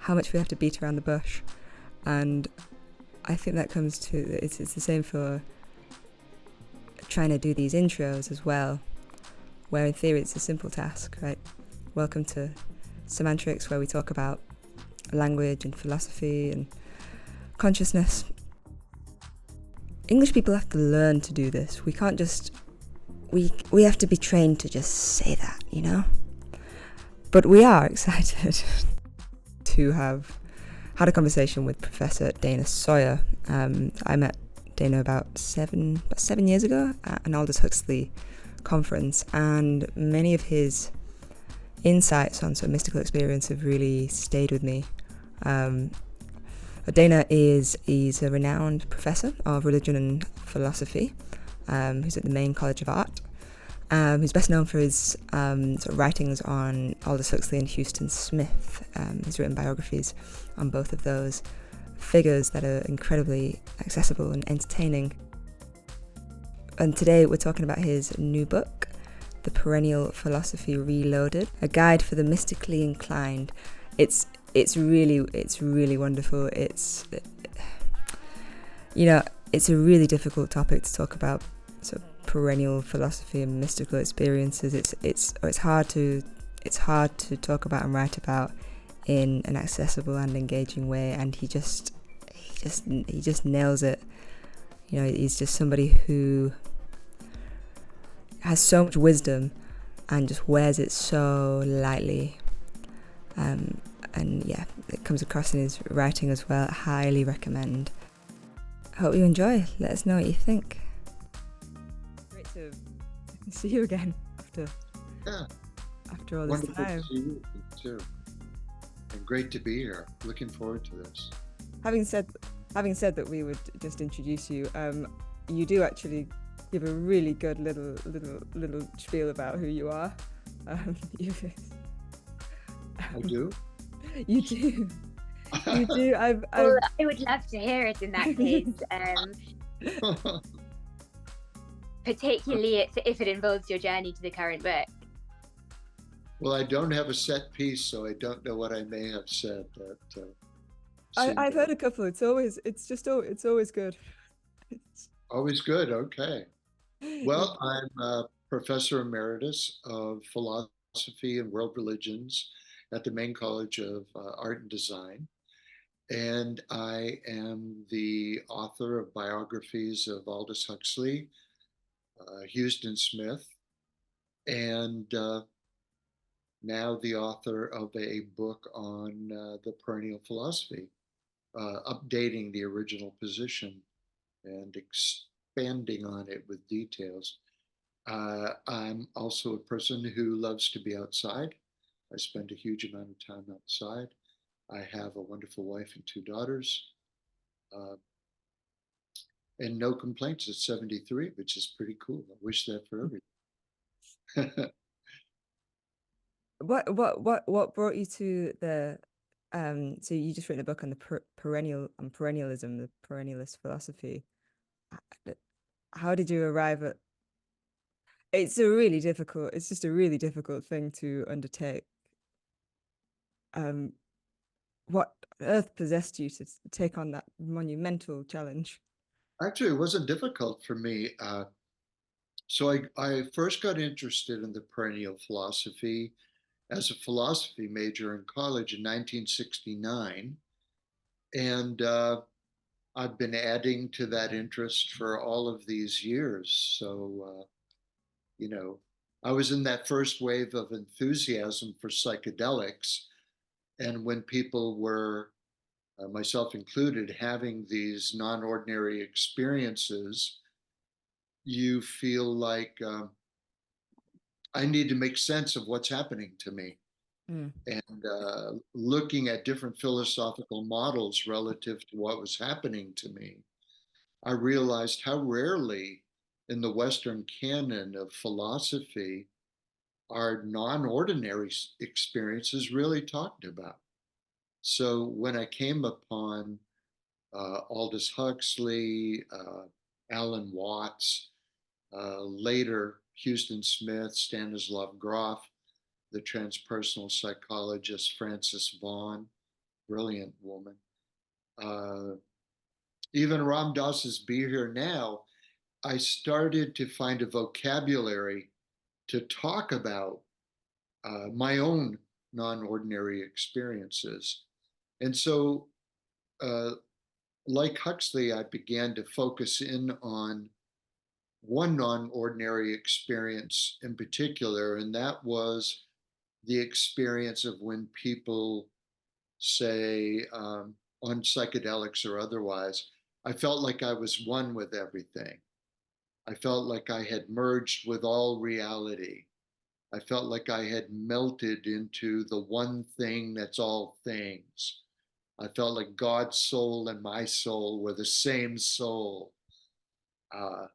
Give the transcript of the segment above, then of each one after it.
how much we have to beat around the bush. And I think that comes to, it's the same for trying to do these intros as well, where in theory it's a simple task, right? Welcome to Semantrics, where we talk about language and philosophy and consciousness. English people have to learn to do this. We can't just, we have to be trained to just say that, you know? But we are excited to have had a conversation with Professor Dana Sawyer. I met Dana about seven years ago at an Aldous Huxley conference, and many of his insights on sort of mystical experience have really stayed with me. Dana is a renowned professor of religion and philosophy, who's at the Maine College of Art, who's best known for his sort of writings on Aldous Huxley and Houston Smith. He's written biographies on both of those figures that are incredibly accessible and entertaining. And today we're talking about his new book, The Perennial Philosophy Reloaded, a guide for the mystically inclined. It's really wonderful. It's, you know, it's a really difficult topic to talk about, sort of perennial philosophy and mystical experiences. It's hard to talk about and write about in an accessible and engaging way, and he just nails it. You know, he's just somebody who has so much wisdom and just wears it so lightly. And yeah, it comes across in his writing as well. I highly recommend. Hope you enjoy. Let us know what you think. Great to see you again after all this Wonderful time. to see you too. And great to be here. Looking forward to this. Having said that we would just introduce you, you do actually give a really good little spiel about who you are. I do? You do. You do. Well, I would love to hear it in that case, particularly if it involves your journey to the current book. Well, I don't have a set piece, so I don't know what I may have said. I've heard a couple. It's always good. Always good. Okay. Well, I'm a Professor Emeritus of Philosophy and World Religions at the Maine College of Art and Design. And I am the author of biographies of Aldous Huxley, Houston Smith, and now the author of a book on the perennial philosophy, updating the original position and expanding on it with details. I'm also a person who loves to be outside. I spend a huge amount of time outside. I have a wonderful wife and two daughters, and no complaints at 73, which is pretty cool. I wish that for everyone. What brought you to the so you just written a book on the perennialism, the perennialist philosophy. How did you arrive at? It's just a really difficult thing to undertake. What on earth possessed you to take on that monumental challenge? Actually, it wasn't difficult for me. So I first got interested in the perennial philosophy as a philosophy major in college in 1969. And I've been adding to that interest for all of these years. So, you know, I was in that first wave of enthusiasm for psychedelics. And when people were, myself included, having these non ordinary experiences, you feel like I need to make sense of what's happening to me. And looking at different philosophical models relative to what was happening to me, I realized how rarely in the Western canon of philosophy are non ordinary experiences really talked about. So when I came upon Aldous Huxley, Alan Watts, later Houston Smith, Stanislav Grof, the transpersonal psychologist Francis Vaughan, brilliant woman. Even Ram Dass's Be Here Now, I started to find a vocabulary to talk about my own non-ordinary experiences. And so, like Huxley, I began to focus in on one non-ordinary experience in particular, and that was the experience of when people say on psychedelics or otherwise, I felt like I was one with everything. I felt like I had merged with all reality. I felt like I had melted into the one thing that's all things. I felt like God's soul and my soul were the same soul. Uh,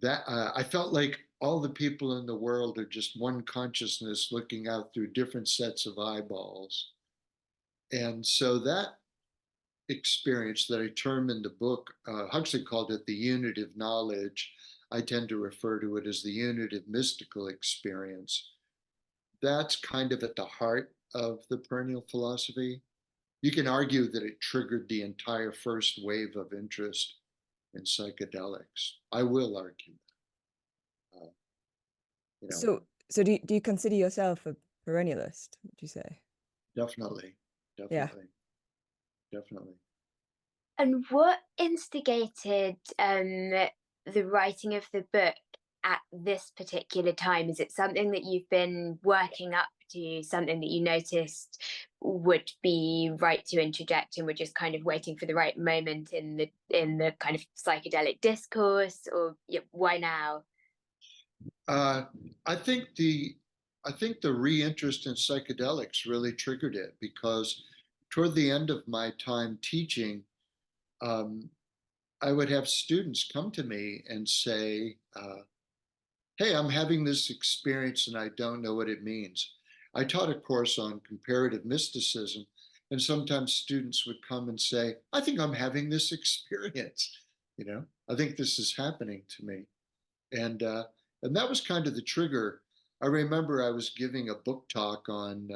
I felt like all the people in the world are just one consciousness looking out through different sets of eyeballs. And so that experience that I term in the book, Huxley called it the unitive knowledge. I tend to refer to it as the unitive mystical experience. That's kind of at the heart of the perennial philosophy. You can argue that it triggered the entire first wave of interest in psychedelics. I will argue that. You know, So do you consider yourself a perennialist, would you say? definitely, Yeah. definitely, definitely. And what instigated the writing of the book at this particular time? Is it something that you've been working up to, something that you noticed would be right to interject and were just kind of waiting for the right moment in the kind of psychedelic discourse, or why now? Uh, I think the I think the reinterest in psychedelics really triggered it because toward the end of my time teaching, um, I would have students come to me and say, "Hey, I'm having this experience and I don't know what it means." I taught a course on comparative mysticism, and sometimes students would come and say, "I think I'm having this experience. I think this is happening to me." And uh, and that was kind of the trigger. I remember I was giving a book talk on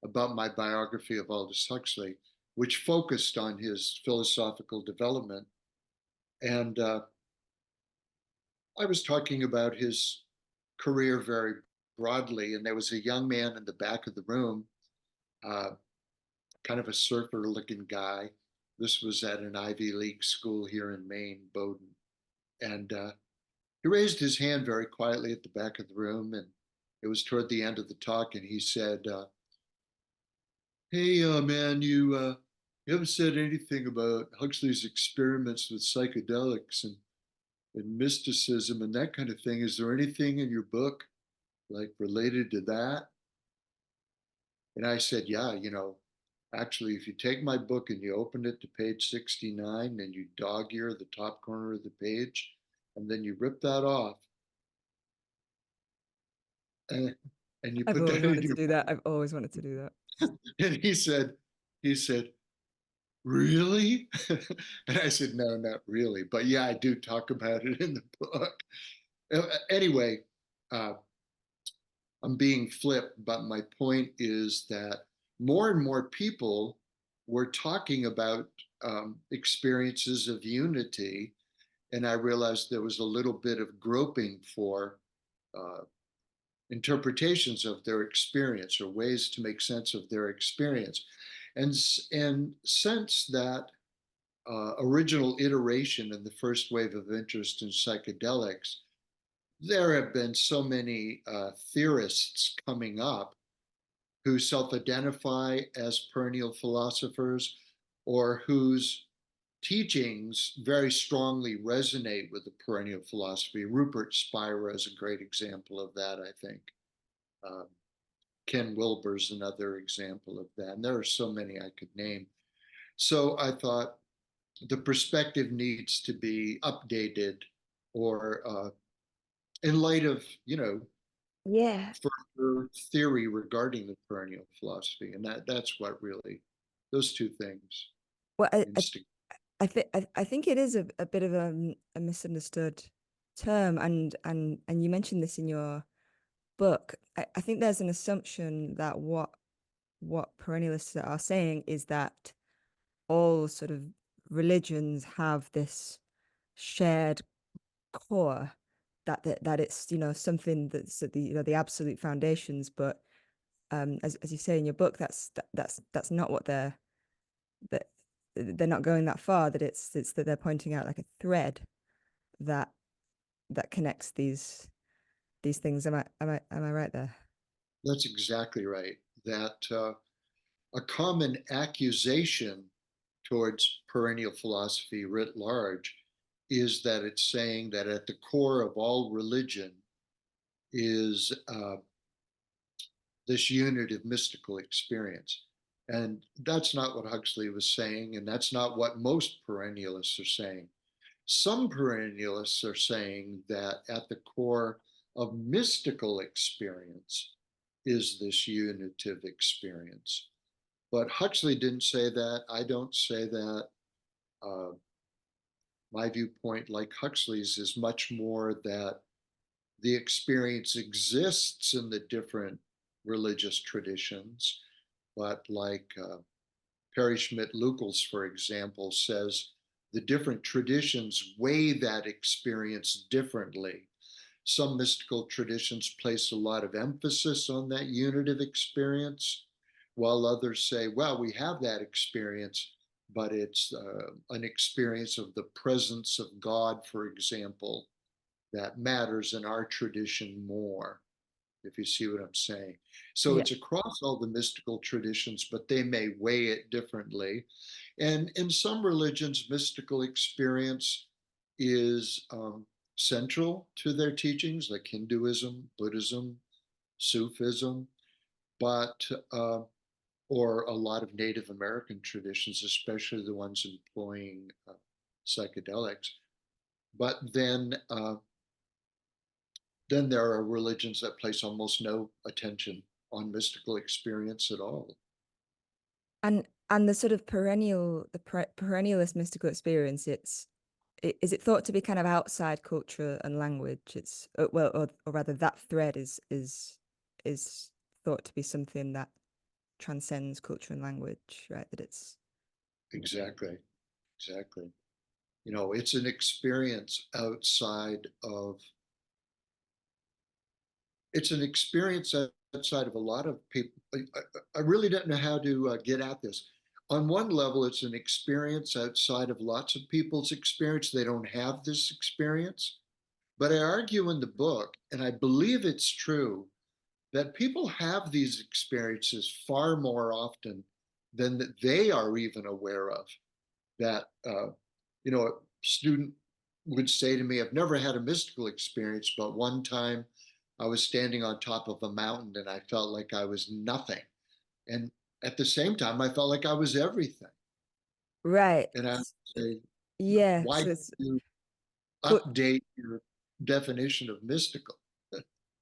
about my biography of Aldous Huxley, which focused on his philosophical development, and I was talking about his career very broadly. And there was a young man in the back of the room, uh, kind of a surfer-looking guy. This was at an Ivy League school here in Maine, Bowdoin, and he raised his hand very quietly at the back of the room, and it was toward the end of the talk, and he said, "Hey, man, you haven't said anything about Huxley's experiments with psychedelics and mysticism and that kind of thing. Is there anything in your book like related to that?" And I said, "Yeah, actually, if you take my book and you open it to page 69 and you dog ear the top corner of the page, and then you rip that off and, and you I've put always that in wanted to your do that. I've always wanted to do that. and he said, "Really?" And I said, "No, not really. But yeah, I do talk about it in the book." Anyway, uh, I'm being flip, but my point is that more and more people were talking about experiences of unity. And I realized there was a little bit of groping for uh, interpretations of their experience or ways to make sense of their experience. And since that original iteration in the first wave of interest in psychedelics, there have been so many theorists coming up who self-identify as perennial philosophers or whose teachings very strongly resonate with the perennial philosophy. Rupert Spira is a great example of that, I think. Um, Ken Wilber's another example of that. And there are so many I could name. So I thought the perspective needs to be updated or in light of, Yeah. further theory regarding the perennial philosophy. And that's what really, those two things Well, instigate. I think it is a bit of a misunderstood term, and you mentioned this in your book. I think there's an assumption that what what perennialists are saying is that all sort of religions have this shared core, that it's, something that's at the, the absolute foundations. But as you say in your book, that's not what that they're not going that far. That it's that they're pointing out like a thread that connects these things. Am I right there? That's exactly right. That a common accusation towards perennial philosophy writ large is that it's saying that at the core of all religion is this unitive mystical experience. And that's not what Huxley was saying, and that's not what most perennialists are saying. Some perennialists are saying that at the core of mystical experience is this unitive experience. But Huxley didn't say that. I don't say that. Uh, my viewpoint, like Huxley's, is much more that the experience exists in the different religious traditions, but like Perry Schmidt-Lucas, for example, says the different traditions weigh that experience differently. Some mystical traditions place a lot of emphasis on that unitive experience, while others say, well, we have that experience, but it's an experience of the presence of God, for example, that matters in our tradition more, if you see what I'm saying. So Yeah. it's across all the mystical traditions, but they may weigh it differently. And in some religions, mystical experience is central to their teachings, like Hinduism, Buddhism, Sufism, but or a lot of Native American traditions, especially the ones employing psychedelics. But then there are religions that place almost no attention on mystical experience at all. And the sort of perennialist mystical experience, is it thought to be kind of outside culture and language? It's well, or rather, that thread is thought to be something that transcends culture and language, right? That it's Exactly, exactly. You know, it's an experience outside of, it's an experience outside of a lot of people. I really don't know how to get at this. On one level, it's an experience outside of lots of people's experience. They don't have this experience. But I argue in the book, and I believe it's true, that people have these experiences far more often than that they are even aware of. That, a student would say to me, I've never had a mystical experience, but one time I was standing on top of a mountain and I felt like I was nothing. And at the same time, I felt like I was everything. right. And I would say, Yeah. why So don't it's you good, update your definition of mystical?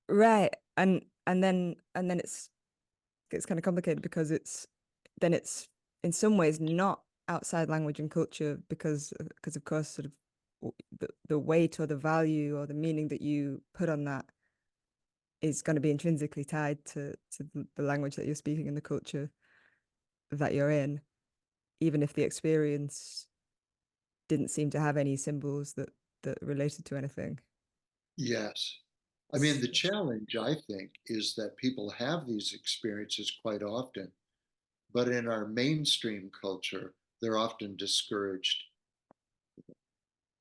right? And then it's kind of complicated because it's in some ways not outside language and culture because of course sort of the weight or the value or the meaning that you put on that is going to be intrinsically tied to the language that you're speaking and the culture that you're in, even if the experience didn't seem to have any symbols that related to anything. Yes. I mean, the challenge, I think, is that people have these experiences quite often, but in our mainstream culture, they're often discouraged.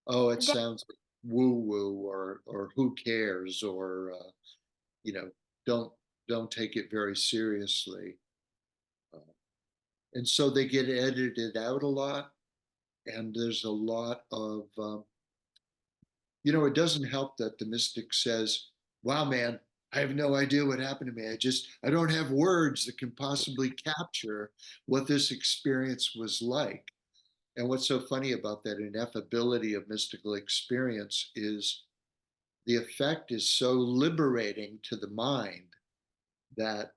Oh, it That, sounds like woo woo, or who cares, or you know, don't don't take it very seriously. Uh, and so they get edited out a lot, and there's a lot of it doesn't help that the mystic says, wow, man, I have no idea what happened to me. I don't have words that can possibly capture what this experience was like. And what's so funny about that ineffability of mystical experience is the effect is so liberating to the mind that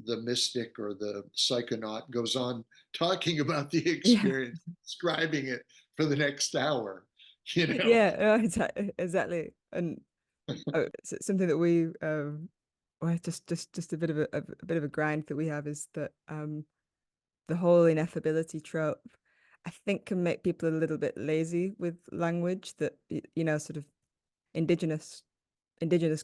the mystic or the psychonaut goes on talking about the Yeah. experience, describing it for the next hour, you know? Yeah, exactly. And something that we well, just a bit of a bit of a grind that we have is that the whole ineffability trope, I think, can make people a little bit lazy with language. That you know, sort of indigenous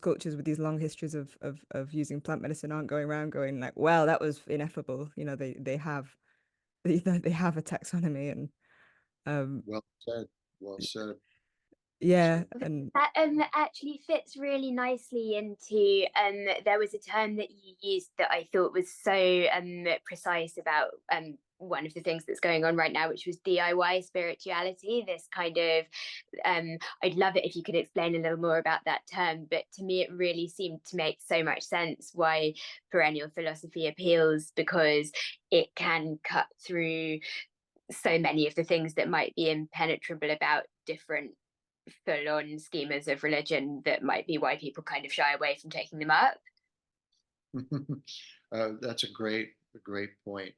cultures with these long histories of using plant medicine aren't going around going like, well, that was ineffable. You know, they have they have a taxonomy and um Well said. Well said. yeah and That actually fits really nicely into there was a term that you used that I thought was so precise about one of the things that's going on right now, which was DIY spirituality. This kind of I'd love it if you could explain a little more about that term, but to me it really seemed to make so much sense why perennial philosophy appeals, because it can cut through so many of the things that might be impenetrable about different full-on schemas of religion, that might be why people kind of shy away from taking them up. That's a great point.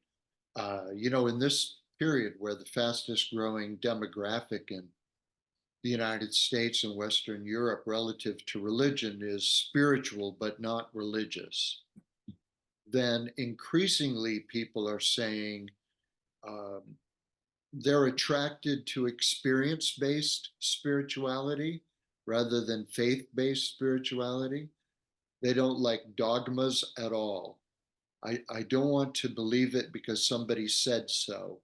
You know, in this period where the fastest growing demographic in the United States and Western Europe relative to religion is spiritual but not religious, then increasingly people are saying um, they're attracted to experience based spirituality rather than faith based spirituality. They don't like dogmas at all. I don't want to believe it because somebody said so.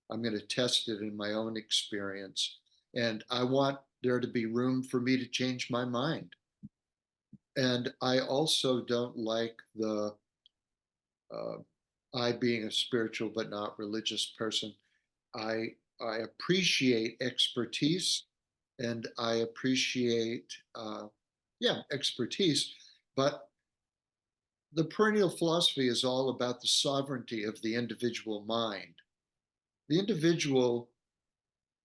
I'm going to test it in my own experience. And I want there to be room for me to change my mind. And I also don't like the, uh, I being a spiritual but not religious person, I appreciate expertise and I appreciate, yeah, expertise. But the perennial philosophy is all about the sovereignty of the individual mind. The individual,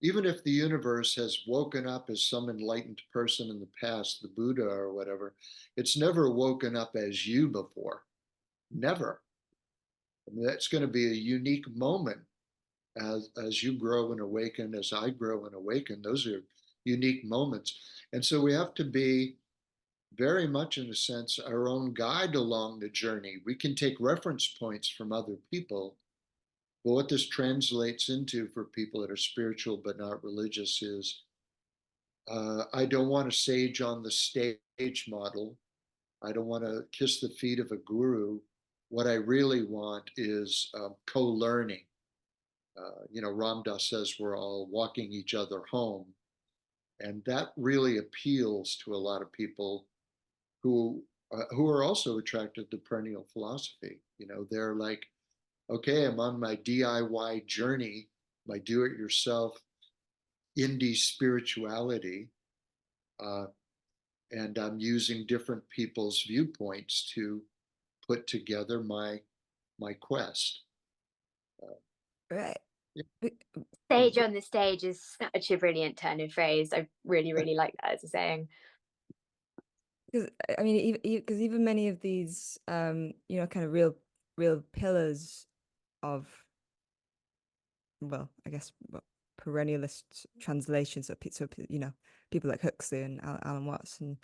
even if the universe has woken up as some enlightened person in the past, the Buddha or whatever, it's never woken up as you before. Never. I mean, that's going to be a unique moment as you grow and awaken, as I grow and awaken. Those are unique moments. And so we have to be very much, in a sense, our own guide along the journey. We can take reference points from other people, but what this translates into for people that are spiritual but not religious is I don't want a sage on the stage model. I don't want to kiss the feet of a guru. What I really want is co learning. You know, Ramdas says we're all walking each other home. And that really appeals to a lot of people who are also attracted to perennial philosophy. You know, they're like, okay, I'm on my DIY journey, my do-it-yourself indie spirituality, uh, and I'm using different people's viewpoints to put together my quest. Uh, right. yeah. Sage on the stage is such a brilliant turn of phrase. I really, really like that as a saying. Because I mean, because even many of these, you know, kind of real pillars of, well, I guess, perennialist translations. So you know, people like Huxley and Alan Watts, and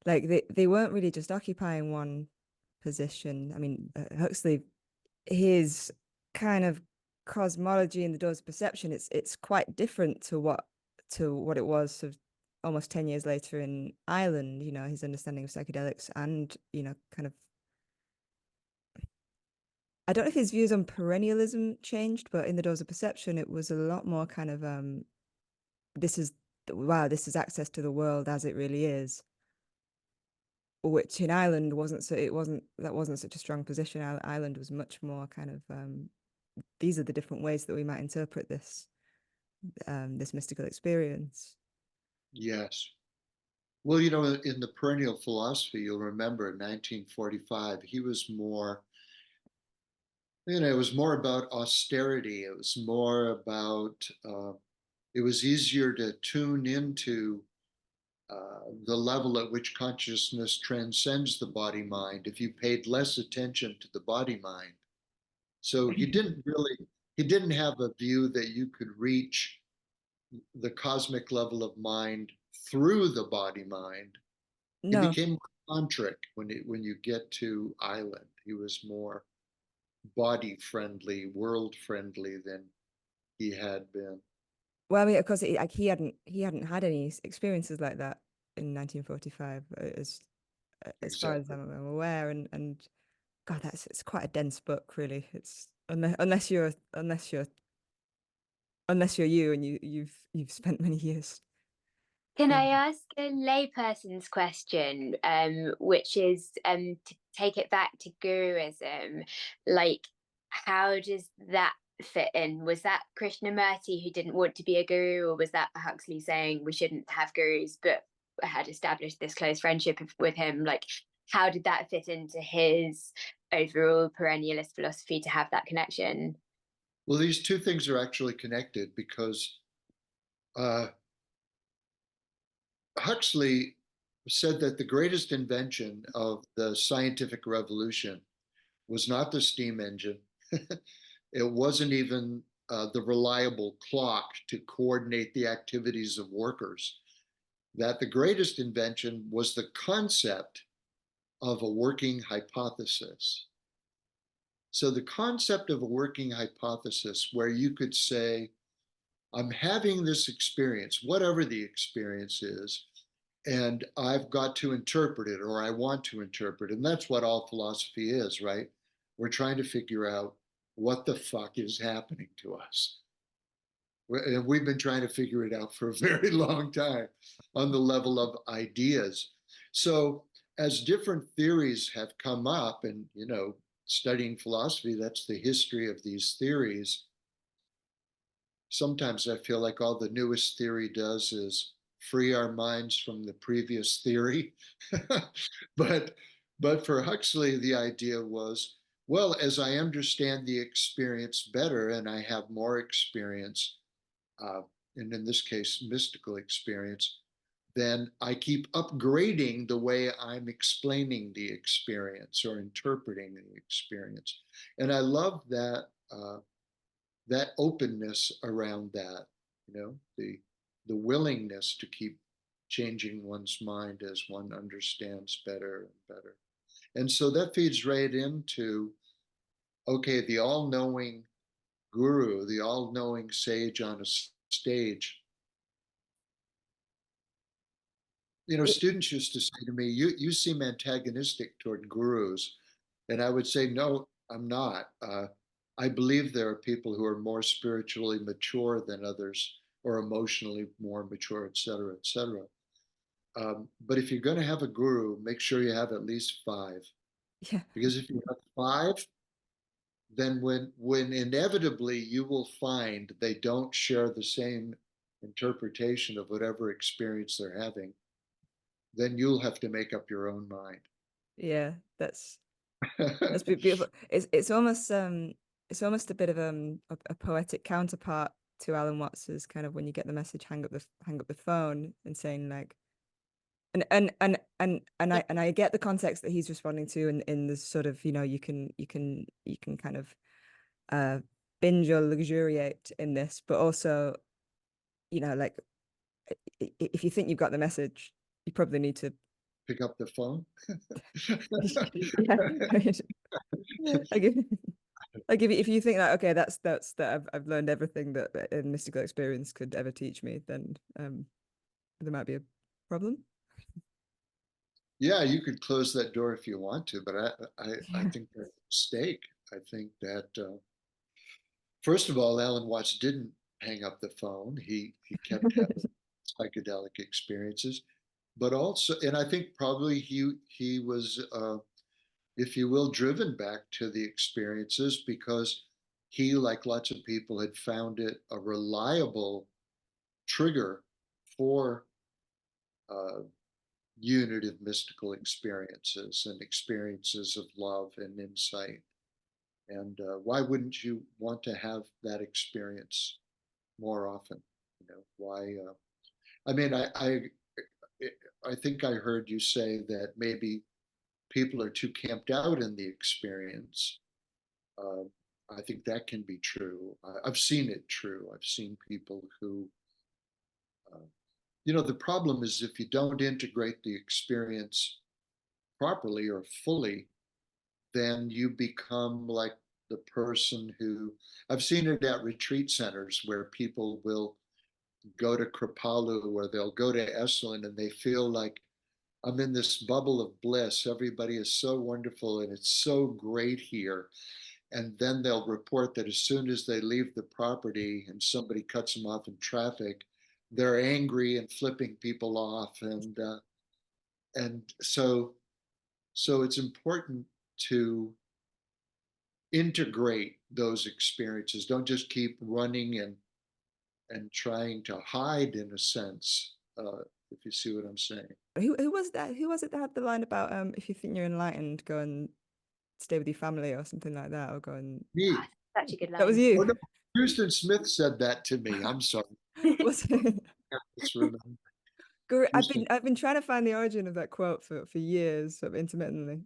like they weren't really just occupying one position. I mean, Huxley, his kind of cosmology in the doors of perception, it's quite different to what it was sort of almost 10 years later in Ireland. You know, his understanding of psychedelics and, you know, kind of, I don't know if his views on perennialism changed, but in the doors of perception it was a lot more kind of this is wow, this is access to the world as it really is, which in Ireland wasn't, so it wasn't, that wasn't such a strong position. Ireland was much more kind of these are the different ways that we might interpret this mystical experience. Yes. Well, you know, in the perennial philosophy, you'll remember in 1945, he was more, you know, it was more about austerity. It was more about, it was easier to tune into the level at which consciousness transcends the body mind if you paid less attention to the body mind. So he didn't have a view that you could reach the cosmic level of mind through the body mind. He No. became more tantric when you get to Island. He was more body friendly, world friendly than he had been. Well, I mean, of course, like he hadn't had any experiences like that in 1945, as far as Exactly. I'm aware, and God, it's quite a dense book, really. It's unless you're you and you've spent many years Can I doing it. ask a layperson's question, which is to take it back to guruism, like how does that fit in? Was that Krishnamurti who didn't want to be a guru, or was that Huxley saying we shouldn't have gurus, but had established this close friendship with him? Like, how did that fit into his overall perennialist philosophy to have that connection? Well, these two things are actually connected because uh, Huxley said that the greatest invention of the scientific revolution was not the steam engine. It wasn't even the reliable clock to coordinate the activities of workers. That the greatest invention was the concept of a working hypothesis. So, the concept of a working hypothesis where you could say, I'm having this experience, whatever the experience is, and I've got to interpret it or I want to interpret it. And that's what all philosophy is, right? We're trying to figure out what the fuck is happening to us. And we've been trying to figure it out for a very long time on the level of ideas. So, as different theories have come up, and studying philosophy, that's the history of these theories. Sometimes I feel like all the newest theory does is free our minds from the previous theory. but but for Huxley, the idea was, well, as I understand the experience better and I have more experience, uh, and in this case, mystical experience, then I keep upgrading the way I'm explaining the experience or interpreting the experience. And I love that openness around that, the willingness to keep changing one's mind as one understands better and better. And so that feeds right into, okay, the all-knowing guru, the all-knowing sage on a stage. It, Students used to say to me, you seem antagonistic toward gurus. And I would say, no, I'm not. I believe there are people who are more spiritually mature than others or emotionally more mature, et cetera, et cetera. But if you're going to have a guru, make sure you have at least five. yeah, Because if you have five, then when inevitably you will find they don't share the same interpretation of whatever experience they're having, then you'll have to make up your own mind. yeah, that's beautiful. It's almost a bit of a poetic counterpart to Alan Watts's kind of when you get the message, hang up the phone, and saying like, and I get the context that he's responding to in the sort of, you can kind of uh binge or luxuriate in this, but also, like, if you think you've got the message, you probably need to. Pick up the phone. Yeah. Like, if you think that, okay, that I've learned everything that a mystical experience could ever teach me, then there might be a problem. Yeah, you could close that door if you want to, but I Yeah. think that's a mistake. I think that first of all, Alan Watts didn't hang up the phone. He kept having psychedelic experiences, but also, and I think probably he was, if you will, driven back to the experiences because he, like lots of people, had found it a reliable trigger for uh, unitive mystical experiences and experiences of love and insight. And why wouldn't you want to have that experience more often? Why? I mean, I think I heard you say that maybe people are too camped out in the experience. Uh, I think that can be true. I've seen it true. I've seen people who the problem is if you don't integrate the experience properly or fully, then you become like the person who I've seen it at retreat centers where people will go to Kripalu or they'll go to Esalen and they feel like I'm in this bubble of bliss. Everybody is so wonderful and it's so great here. And then they'll report that as soon as they leave the property and somebody cuts them off in traffic, they're angry and flipping people off. And so it's important to integrate those experiences. Don't just keep running and trying to hide in a sense, if you see what I'm saying. Who was that? Who was it that had the line about if you think you're enlightened, go and stay with your family or something like that, or go and Me. Such a good that was line. Oh you. no, Houston Smith said that to me. I'm sorry. Was it? Let's remember. Houston. I've been trying to find the origin of that quote for years, sort of intermittently.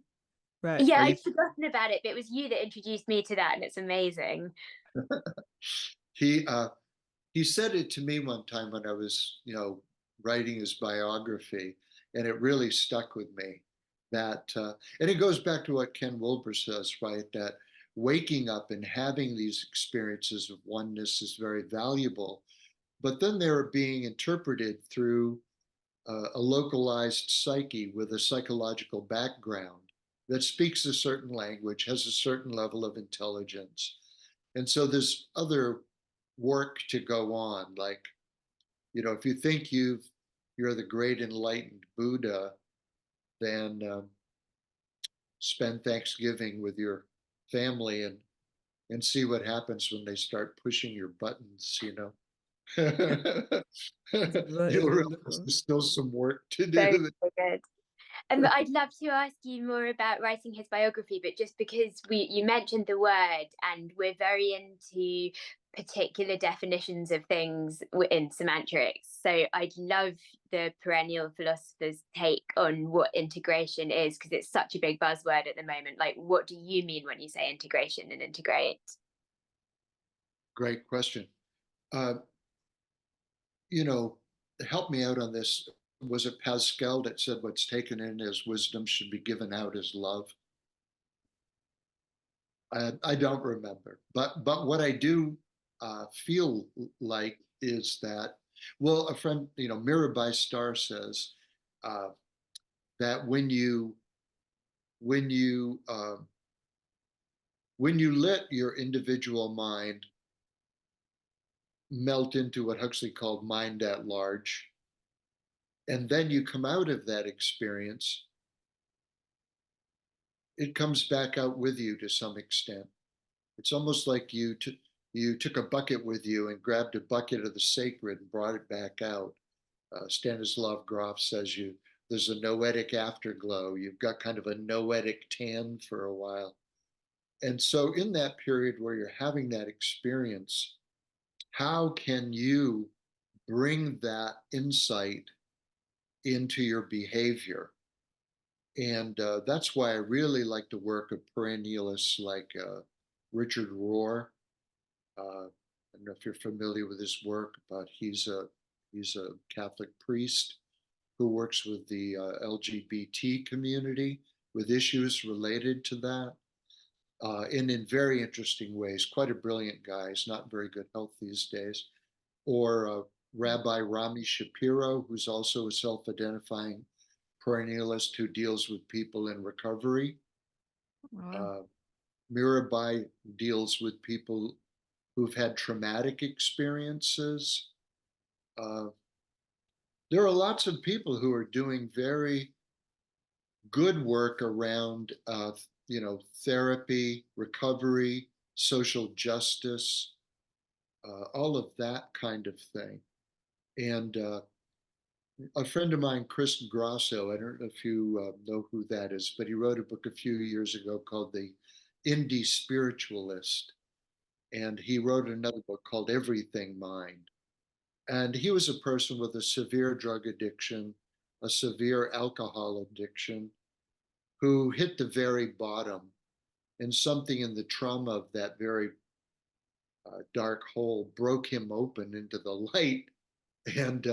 Right. Yeah, Are you? I'd forgotten about it, but it was you that introduced me to that, and it's amazing. He he said it to me one time when I was, writing his biography, and it really stuck with me. And it goes back to what Ken Wilber says, right? That waking up and having these experiences of oneness is very valuable, but then they're being interpreted through a localized psyche with a psychological background that speaks a certain language, has a certain level of intelligence. And so there's other work to go on. Like, if you think you're the great enlightened Buddha, then spend Thanksgiving with your family and see what happens when they start pushing your buttons. You'll It's realize wonderful. there's still some work to So, do. so good. I'd love to ask you more about writing his biography, but just because you mentioned the word, and we're very into particular definitions of things in semantics. So I'd love the perennial philosopher's take on what integration is, because it's such a big buzzword at the moment. Like, what do you mean when you say integration and integrate? Great question. Uh, help me out on this. Was it Pascal that said what's taken in as wisdom should be given out as love? I don't remember, but what I do feel like is that, well, a friend, Mirabai Starr says uh, that when you when you let your individual mind melt into what Huxley called mind at large, and then you come out of that experience, it comes back out with you to some extent. It's almost like you took a bucket with you and grabbed a bucket of the sacred and brought it back out. Stanislav Grof says there's a noetic afterglow. You've got kind of a noetic tan for a while. And so in that period where you're having that experience, how can you bring that insight into your behavior? And that's why I really like the work of perennialists like Richard Rohr. I don't know if you're familiar with his work, but he's a Catholic priest who works with the LGBT community with issues related to that, and in very interesting ways. Quite a brilliant guy. He's not in very good health these days. Or Rabbi Rami Shapiro, who's also a self-identifying perennialist who deals with people in recovery. Wow. Uh, Mirabai deals with people who've had traumatic experiences. Uh, there are lots of people who are doing very good work around, therapy, recovery, social justice, all of that kind of thing. And a friend of mine, Chris Grasso, I don't know if you know who that is, but he wrote a book a few years ago called The Indie Spiritualist. And he wrote another book called Everything Mind. And he was a person with a severe drug addiction, a severe alcohol addiction, who hit the very bottom. And something in the trauma of that very dark hole broke him open into the light. And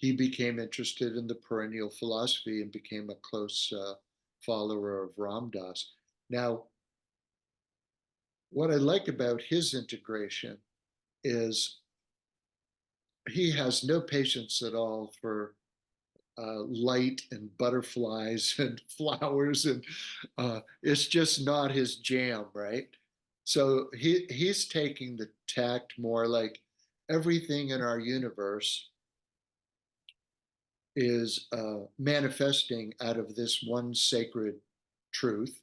he became interested in the perennial philosophy and became a close follower of Ram Dass. Now, what I like about his integration is he has no patience at all for light and butterflies and flowers, and it's just not his jam, right? So he's taking the tact more like everything in our universe is manifesting out of this one sacred truth.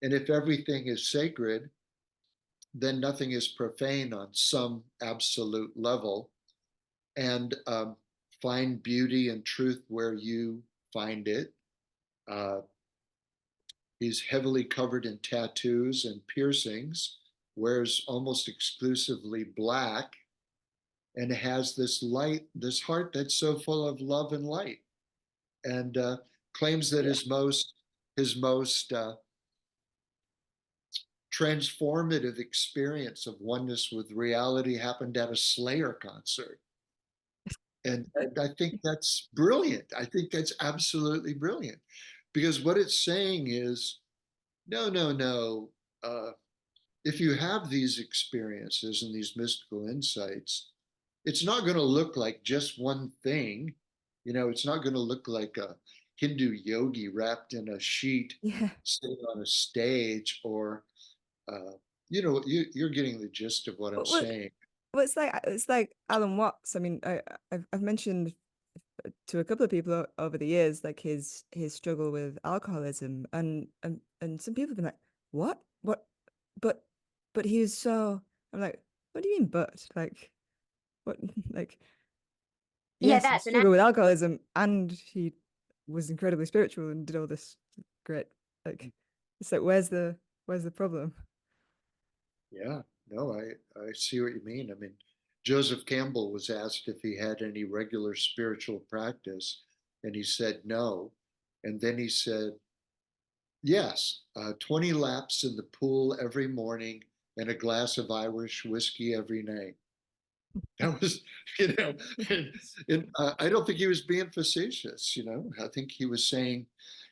And if everything is sacred, then nothing is profane on some absolute level. And find beauty and truth where you find it. Uh, he's heavily covered in tattoos and piercings, wears almost exclusively black, and has this light, this heart that's so full of love and light, and claims that Yeah. his most transformative experience of oneness with reality happened at a Slayer concert. And I think that's brilliant. I think that's absolutely brilliant because what it's saying is no, no, no. If you have these experiences and these mystical insights, it's not going to look like just one thing. You know, it's not going to look like a Hindu yogi wrapped in a sheet Yeah. sitting on a stage, or, uh, you're getting the gist of what I'm What, what, saying. it's like Alan Watts. I mean, I've mentioned to a couple of people over the years like his struggle with alcoholism, and some people have been like, what, but he was so. I'm like, what do you mean, but like what, like, Yeah, yes, he that's an struggled with alcoholism and he was incredibly spiritual and did all this great, like, it's like, where's the problem? Yeah, no, I see what you mean. I mean, Joseph Campbell was asked if he had any regular spiritual practice, and he said no. And then he said, yes, 20 laps in the pool every morning and a glass of Irish whiskey every night. That was, you know, and I don't think he was being facetious, I think he was saying,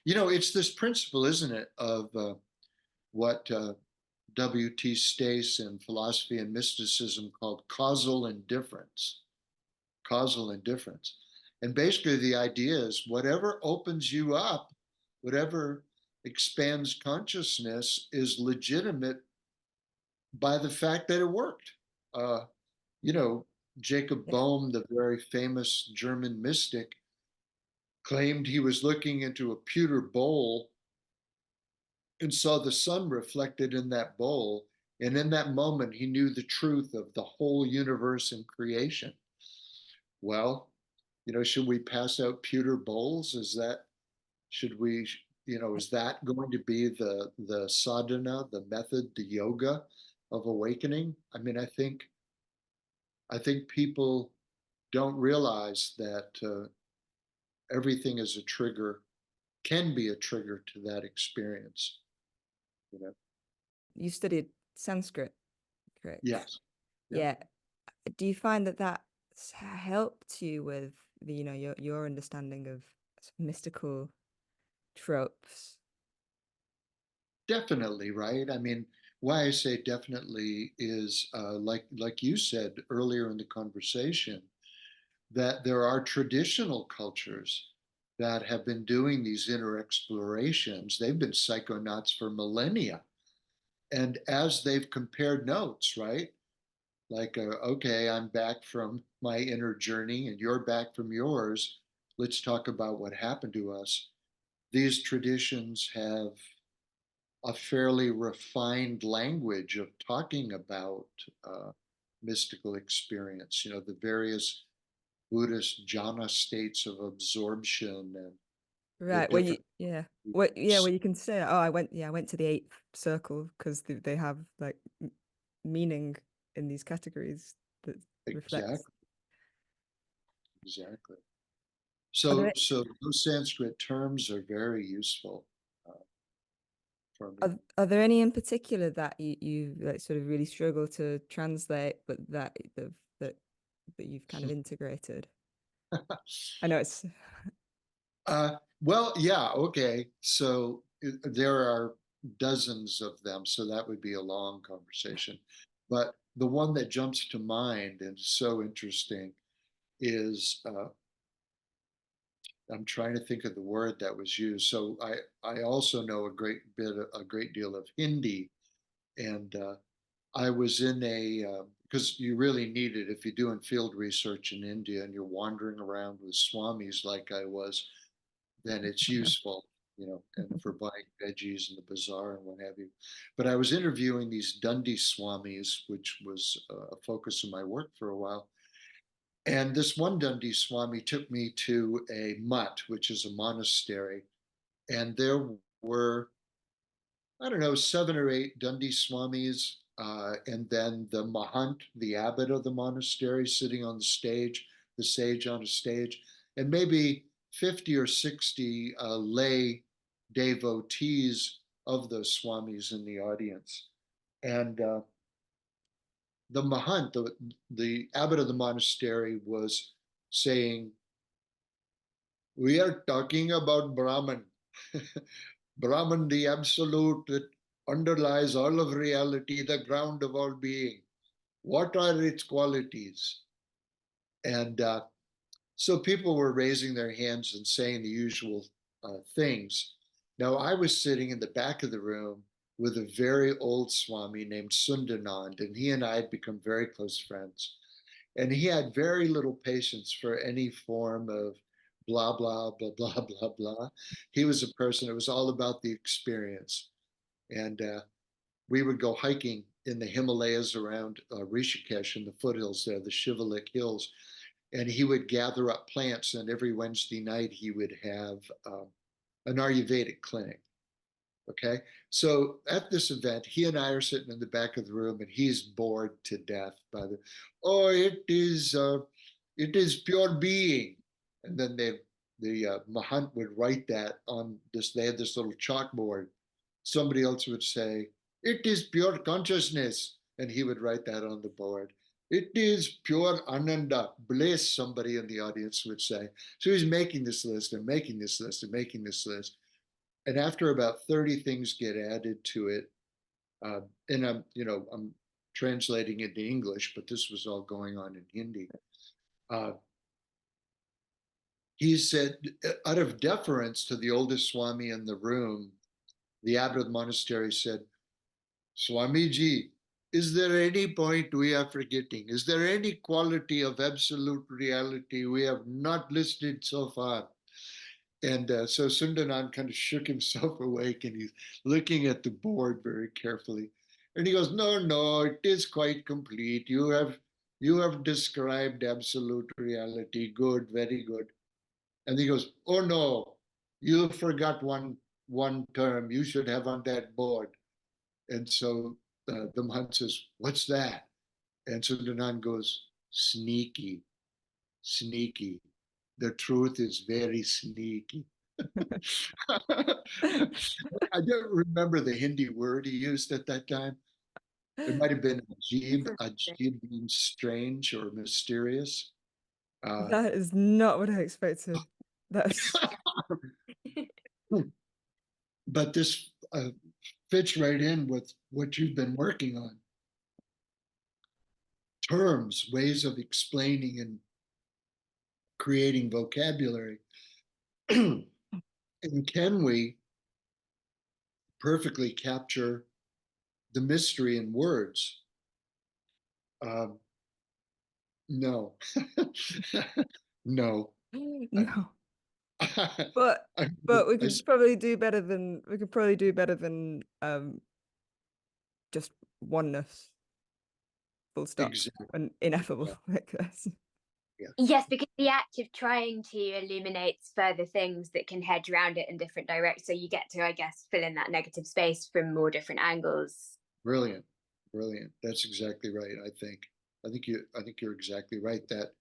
it's this principle, isn't it, of what W.T. Stace in philosophy and mysticism called causal indifference. Causal indifference. And basically, the idea is whatever opens you up, whatever expands consciousness, is legitimate by the fact that it worked. Uh, you know, Jacob Yeah. Bohm, the very famous German mystic, claimed he was looking into a pewter bowl and saw the sun reflected in that bowl. And in that moment, he knew the truth of the whole universe and creation. Well, should we pass out pewter bowls? Should we, is that going to be the sadhana, the method, the yoga of awakening? I mean, I think people don't realize that everything is a trigger, can be a trigger to that experience. You know? You studied Sanskrit, correct? Yes. Yeah. Yeah. Do you find that that's helped you with the, your understanding of mystical tropes? Definitely, right? I mean, why I say definitely is like you said earlier in the conversation, that there are traditional cultures that have been doing these inner explorations. They've been psychonauts for millennia. And as they've compared notes, right? Like, okay, I'm back from my inner journey and you're back from yours. Let's talk about what happened to us. These traditions have a fairly refined language of talking about mystical experience, the various Buddhist jhana states of absorption and the Right. Where you, different. yeah. Where you can say, oh, I went to the eighth circle because they have like meaning in these categories that reflects. Exactly, exactly. Are there So those Sanskrit terms are very useful uh, for me. are there any in particular that you like sort of really struggle to translate, but that that you've kind of integrated? I know it's Well, yeah, okay. So there are dozens of them, so that would be a long conversation. But the one that jumps to mind and is so interesting is I'm trying to think of the word that was used. So I also know a great deal of Hindi, and I was in a because you really need it if you're doing field research in India and you're wandering around with swamis like I was, then it's useful, and for buying veggies in the bazaar and what have you. But I was interviewing these Dundee swamis, which was a focus of my work for a while. And this one Dundee Swami took me to a mutt, which is a monastery. And there were, I don't know, 7 or 8 Dundee Swamis, and then the Mahant, the abbot of the monastery, sitting on the stage, the sage on a stage, and maybe 50 or 60 lay devotees of those Swamis in the audience. And the Mahant, the abbot of the monastery, was saying, "We are talking about Brahman. Brahman, the absolute that underlies all of reality, the ground of all being. What are its qualities?" And so people were raising their hands and saying the usual things. Now, I was sitting in the back of the room with a very old Swami named Sundanand, and he and I had become very close friends. And he had very little patience for any form of blah, blah, blah, blah, blah, blah. He was a person, it was all about the experience. And we would go hiking in the Himalayas around Rishikesh in the foothills there, the Shivalik Hills. And he would gather up plants, and every Wednesday night he would have an Ayurvedic clinic. Okay. So at this event, he and I are sitting in the back of the room, and he's bored to death by oh, it is pure being. And then the Mahant would write that on this, they had this little chalkboard. Somebody else would say, it is pure consciousness. And he would write that on the board. It is pure ananda, bliss, somebody in the audience would say. So he's making this list and making this list and making this list. And after about 30 things get added to it, and I'm translating it to English, but this was all going on in Hindi. He said, out of deference to the oldest Swami in the room, the abbot of the monastery said, "Swamiji, is there any point we are forgetting? Is there any quality of absolute reality we have not listed so far?" And so Sundanan kind of shook himself awake, and he's looking at the board very carefully. And he goes, "No, no, it is quite complete. You have described absolute reality. Good, very good." And he goes, "Oh no, you forgot one term you should have on that board." And so the Mahant says, "What's that?" And Sundanan goes, "Sneaky, sneaky. The truth is very sneaky." I don't remember the Hindi word he used at that time. It might have been ajib. Ajib means strange or mysterious. Uh, that is not what I expected. That's but this fits right in with what you've been working on. Terms, ways of explaining and creating vocabulary. And can we perfectly capture the mystery in words? Um, no. No. no. I, But I, but we I, could probably do better than just oneness, full stop, exactly. and ineffable Yeah, like this. yeah, Yes, because the act of trying to illuminate further things that can hedge around it in different directions. So you get to, I guess, fill in that negative space from more different angles. brilliant, brilliant. That's exactly right. I think you're exactly right. That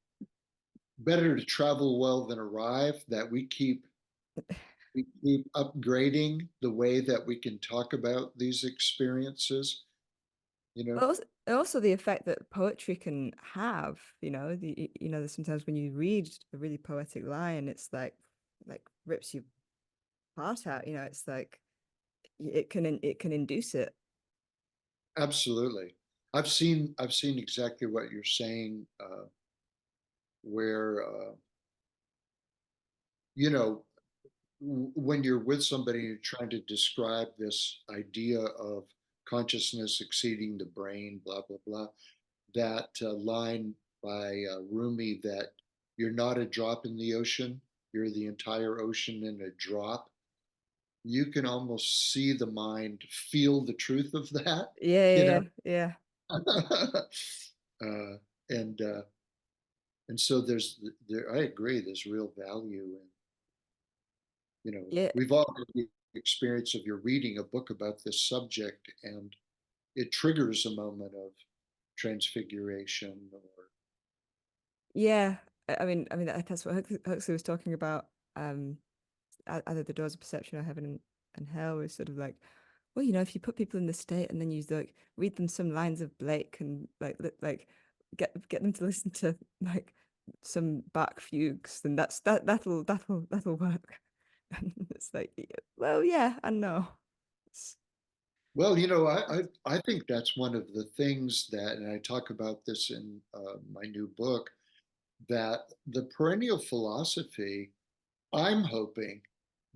better to travel well than arrive. That we keep upgrading the way that we can talk about these experiences. you know. Also the effect that poetry can have, there's sometimes when you read a really poetic line, it's like rips you heart out, it's like it can induce it. Absolutely. I've seen exactly what you're saying, where you know when you're with somebody and you're trying to describe this idea of consciousness exceeding the brain, blah blah blah. That line by Rumi, that you're not a drop in the ocean, you're the entire ocean in a drop. You can almost see the mind feel the truth of that, Yeah, you know. yeah, yeah, uh, and uh, and so there. I agree. There's real value in, yeah, we've all had the experience of you're reading a book about this subject and it triggers a moment of transfiguration or yeah. I mean that's what Huxley was talking about. Um, Either the doors of perception or heaven and hell is sort of like, well, if you put people in the state and then you like read them some lines of Blake and like get them to listen to like some Bach fugues, then that'll work. And it's like, well, yeah, I know. Well, I think that's one of the things that, and I talk about this in my new book, that the perennial philosophy, I'm hoping,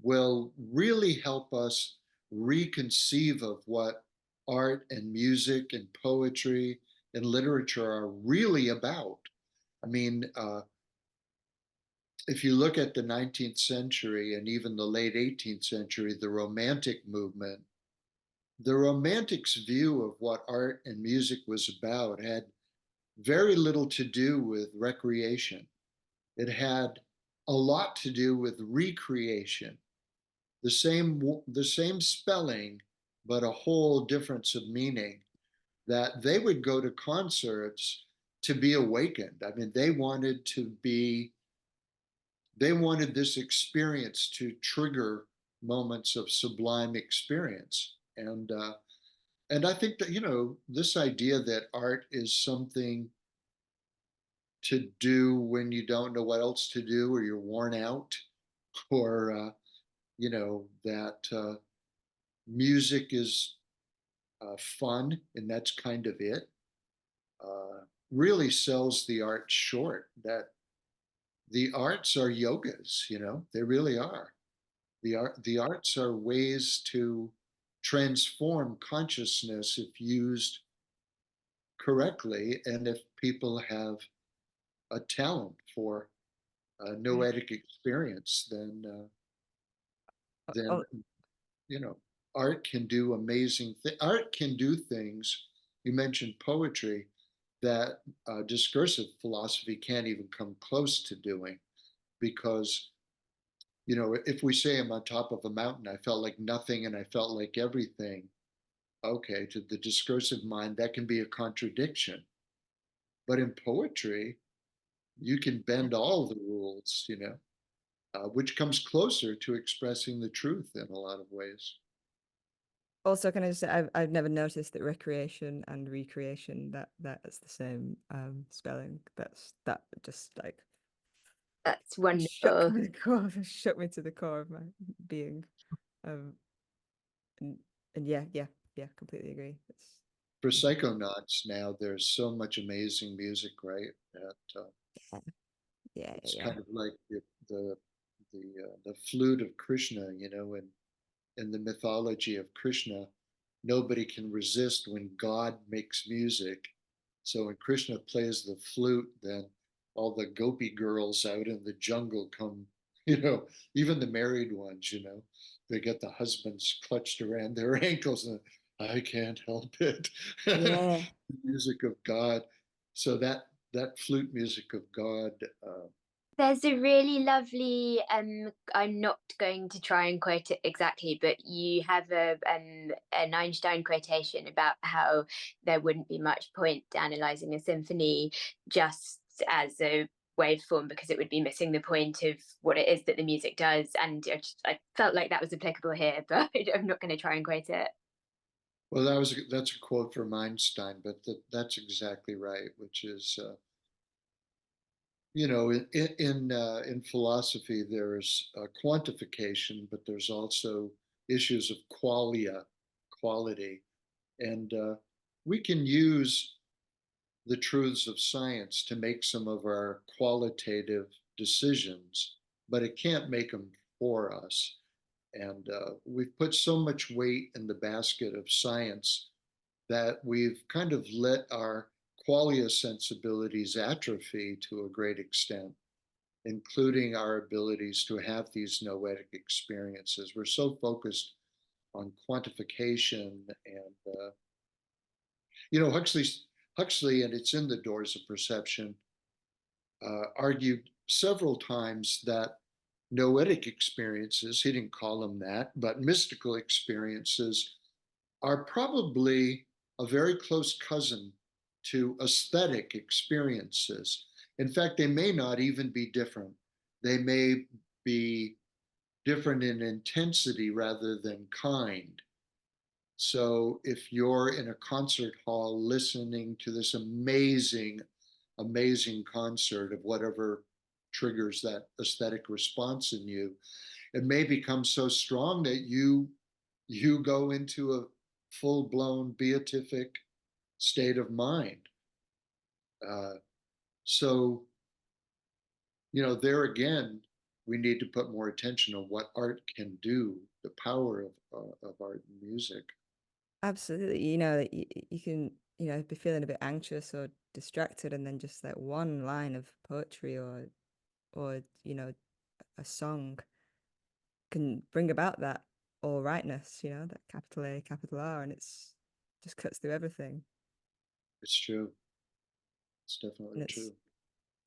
will really help us reconceive of what art and music and poetry and literature are really about. I mean, if you look at the 19th century and even the late 18th century, the Romantics' view of what art and music was about had very little to do with recreation. It had a lot to do with recreation, the same spelling, but a whole difference of meaning. That they would go to concerts to be awakened. I mean, they wanted this experience to trigger moments of sublime experience, and I think that this idea that art is something to do when you don't know what else to do or you're worn out, or that music is fun and that's kind of it, really sells the art short. That the arts are yogas, they really are. The arts are ways to transform consciousness if used correctly, and if people have a talent for Yeah. noetic experience, then Oh, you know art can do amazing things. Art can do things. You mentioned poetry that discursive philosophy can't even come close to doing, because if we say I'm on top of a mountain, I felt like nothing and I felt like everything. Okay, to the discursive mind, that can be a contradiction. But in poetry, you can bend all the rules, which comes closer to expressing the truth in a lot of ways. also, can I just say I've never noticed that recreation and recreation that's the same spelling. That just like That's shook wonderful. me shook me to the core of my being. Um, and, and yeah, completely agree. For psychonauts now, there's so much amazing music, right? That Yeah, yeah, it's yeah. kind of like the flute of Krishna, in the mythology of Krishna, nobody can resist when God makes music. So when Krishna plays the flute, then all the gopi girls out in the jungle come, even the married ones, they get the husbands clutched around their ankles and I can't help it. Yeah. Music of God. So that flute music of God. There's a really lovely, I'm not going to try and quote it exactly, but you have an Einstein quotation about how there wouldn't be much point analyzing a symphony just as a waveform because it would be missing the point of what it is that the music does. And I felt like that was applicable here, but I'm not going to try and quote it. Well, that's a quote from Einstein, but that's exactly right, which is, in philosophy, there's quantification, but there's also issues of qualia, quality, and we can use the truths of science to make some of our qualitative decisions, but it can't make them for us. And we've put so much weight in the basket of science that we've kind of let our qualia sensibilities atrophy to a great extent, including our abilities to have these noetic experiences. We're so focused on quantification and, Huxley, and it's in the Doors of Perception, argued several times that noetic experiences, he didn't call them that, but mystical experiences are probably a very close cousin to aesthetic experiences. In fact, they may not even be different. They may be different in intensity rather than kind. So if you're in a concert hall listening to this amazing, amazing concert of whatever triggers that aesthetic response in you, it may become so strong that you go into a full-blown beatific state of mind. Uh, so, there again, we need to put more attention on what art can do, the power of art and music. Absolutely. You can, be feeling a bit anxious or distracted, and then just like one line of poetry or, a song can bring about that all rightness, that capital A, capital R, and it's just cuts through everything. It's true. It's And definitely it's true.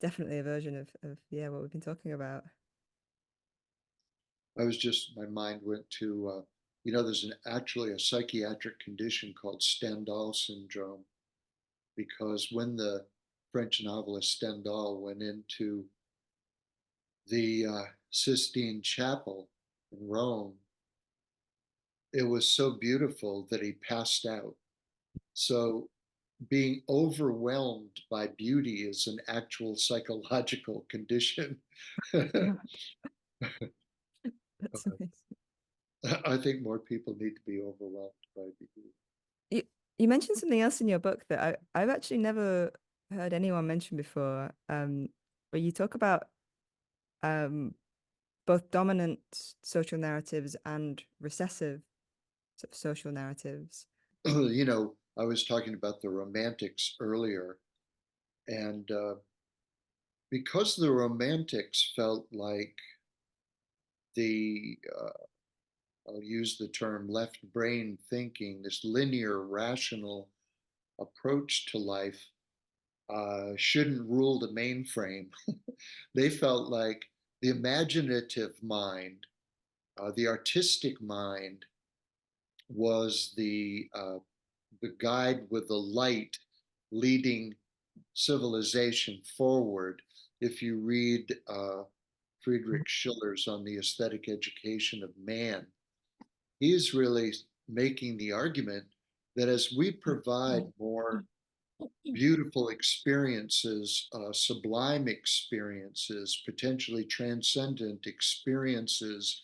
definitely a version of yeah, what we've been talking about. My mind went to, there's actually a psychiatric condition called Stendhal syndrome, because when the French novelist Stendhal went into the Sistine Chapel in Rome, it was so beautiful that he passed out. So being overwhelmed by beauty is an actual psychological condition. That's amazing. I think more people need to be overwhelmed by beauty. You you mentioned something else in your book that I've actually never heard anyone mention before. But you talk about um both dominant social narratives and recessive sort of social narratives. I was talking about the Romantics earlier, and because the Romantics felt like I'll use the term left brain thinking, this linear, rational approach to life shouldn't rule the mainframe. They felt like the imaginative mind, the artistic mind, was the guide with the light leading civilization forward. If you read Friedrich Schiller's On the Aesthetic Education of Man, he's really making the argument that as we provide more beautiful experiences, sublime experiences, potentially transcendent experiences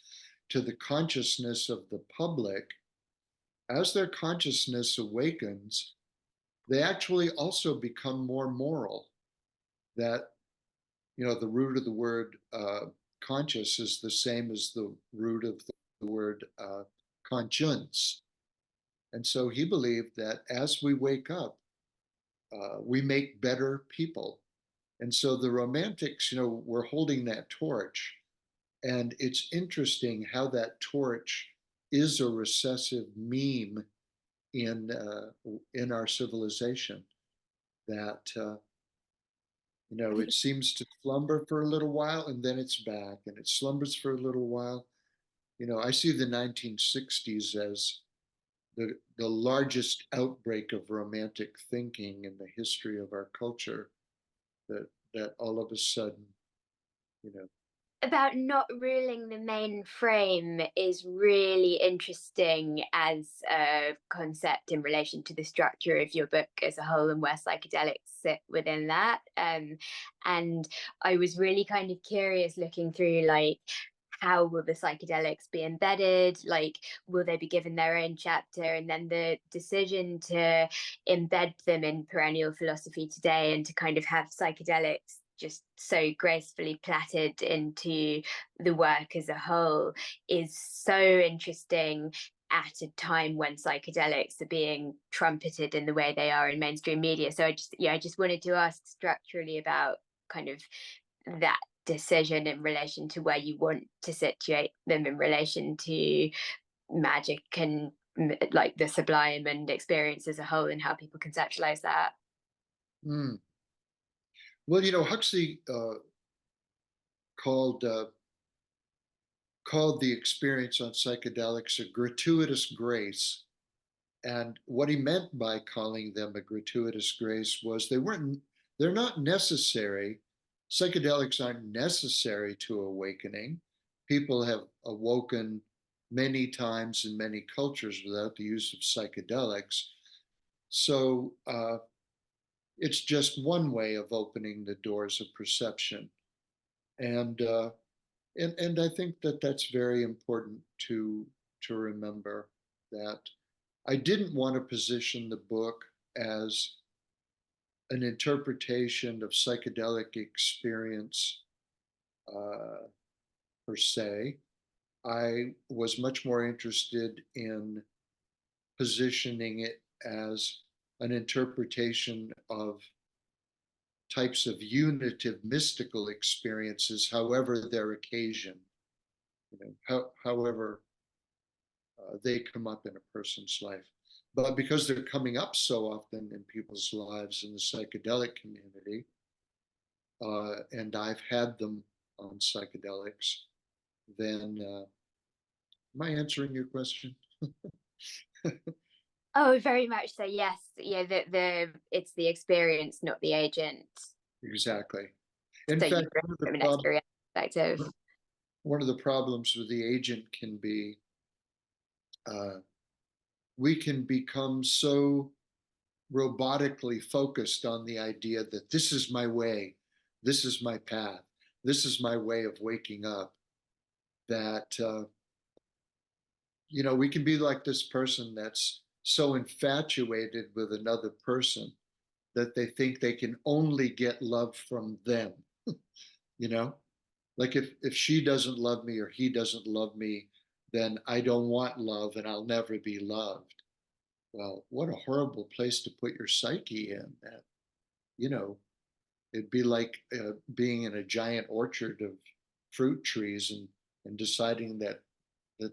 to the consciousness of the public, as their consciousness awakens, they actually also become more moral. That, the root of the word conscious is the same as the root of the word conscience. And so he believed that as we wake up, we make better people. And so the Romantics, were holding that torch. And it's interesting how that torch is a recessive meme in our civilization. That it seems to slumber for a little while and then it's back, and it slumbers for a little while. I see the 1960s as the largest outbreak of romantic thinking in the history of our culture. That all of a sudden, you know, about not ruling the main frame is really interesting as a concept in relation to the structure of your book as a whole and where psychedelics sit within that. And I was really kind of curious looking through, like, how will the psychedelics be embedded? Like, will they be given their own chapter? And then the decision to embed them in perennial philosophy today and to kind of have psychedelics just so gracefully platted into the work as a whole is so interesting at a time when psychedelics are being trumpeted in the way they are in mainstream media. So I just wanted to ask structurally about kind of that decision in relation to where you want to situate them in relation to magic and like the sublime and experience as a whole, and how people conceptualize that. Mm. Well, Huxley called the experience on psychedelics a gratuitous grace. And what he meant by calling them a gratuitous grace was they're not necessary. Psychedelics aren't necessary to awakening. People have awoken many times in many cultures without the use of psychedelics. So it's just one way of opening the doors of perception. And I think that that's very important to remember, that I didn't want to position the book as an interpretation of psychedelic experience uh, per se. I was much more interested in positioning it as an interpretation of types of unitive mystical experiences, however their occasion, however they come up in a person's life. But because they're coming up so often in people's lives in the psychedelic community, and I've had them on psychedelics, then am I answering your question? Oh, very much so. Yes, yeah. The it's the experience, not the agent. Exactly. In So you fact, bring from an experience perspective. one of the problems with the agent can be uh, we can become so robotically focused on the idea that this is my way, this is my path, this is my way of waking up, that we can be like this person that's so infatuated with another person that they think they can only get love from them. you know like if she doesn't love me or he doesn't love me, then I don't want love and I'll never be loved. Well, what a horrible place to put your psyche in. That you know it'd be like being in a giant orchard of fruit trees and deciding that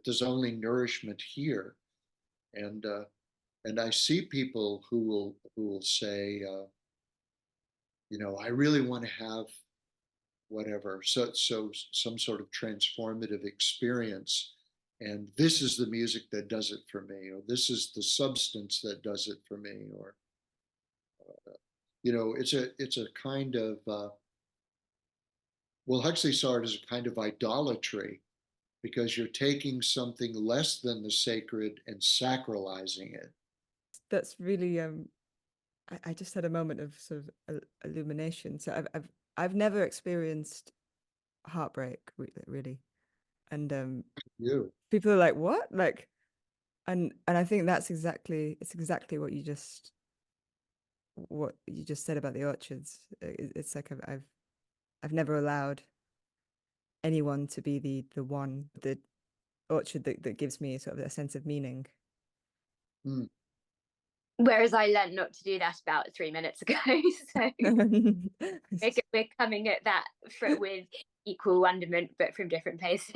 there's only nourishment here. And I see people who will say, I really want to have whatever, so some sort of transformative experience, and this is the music that does it for me, or this is the substance that does it for me, or it's a kind of well, Huxley saw it as a kind of idolatry, because you're taking something less than the sacred and sacralizing it. That's really I just had a moment of sort of illumination. So I've never experienced heartbreak really, and You. people are like, what, like, and I think it's exactly what you just said about the orchards. It's like I've never allowed anyone to be the orchard that gives me sort of a sense of meaning. Mm. Whereas I learned not to do that about 3 minutes ago. So we're coming at that with equal wonderment, but from different places.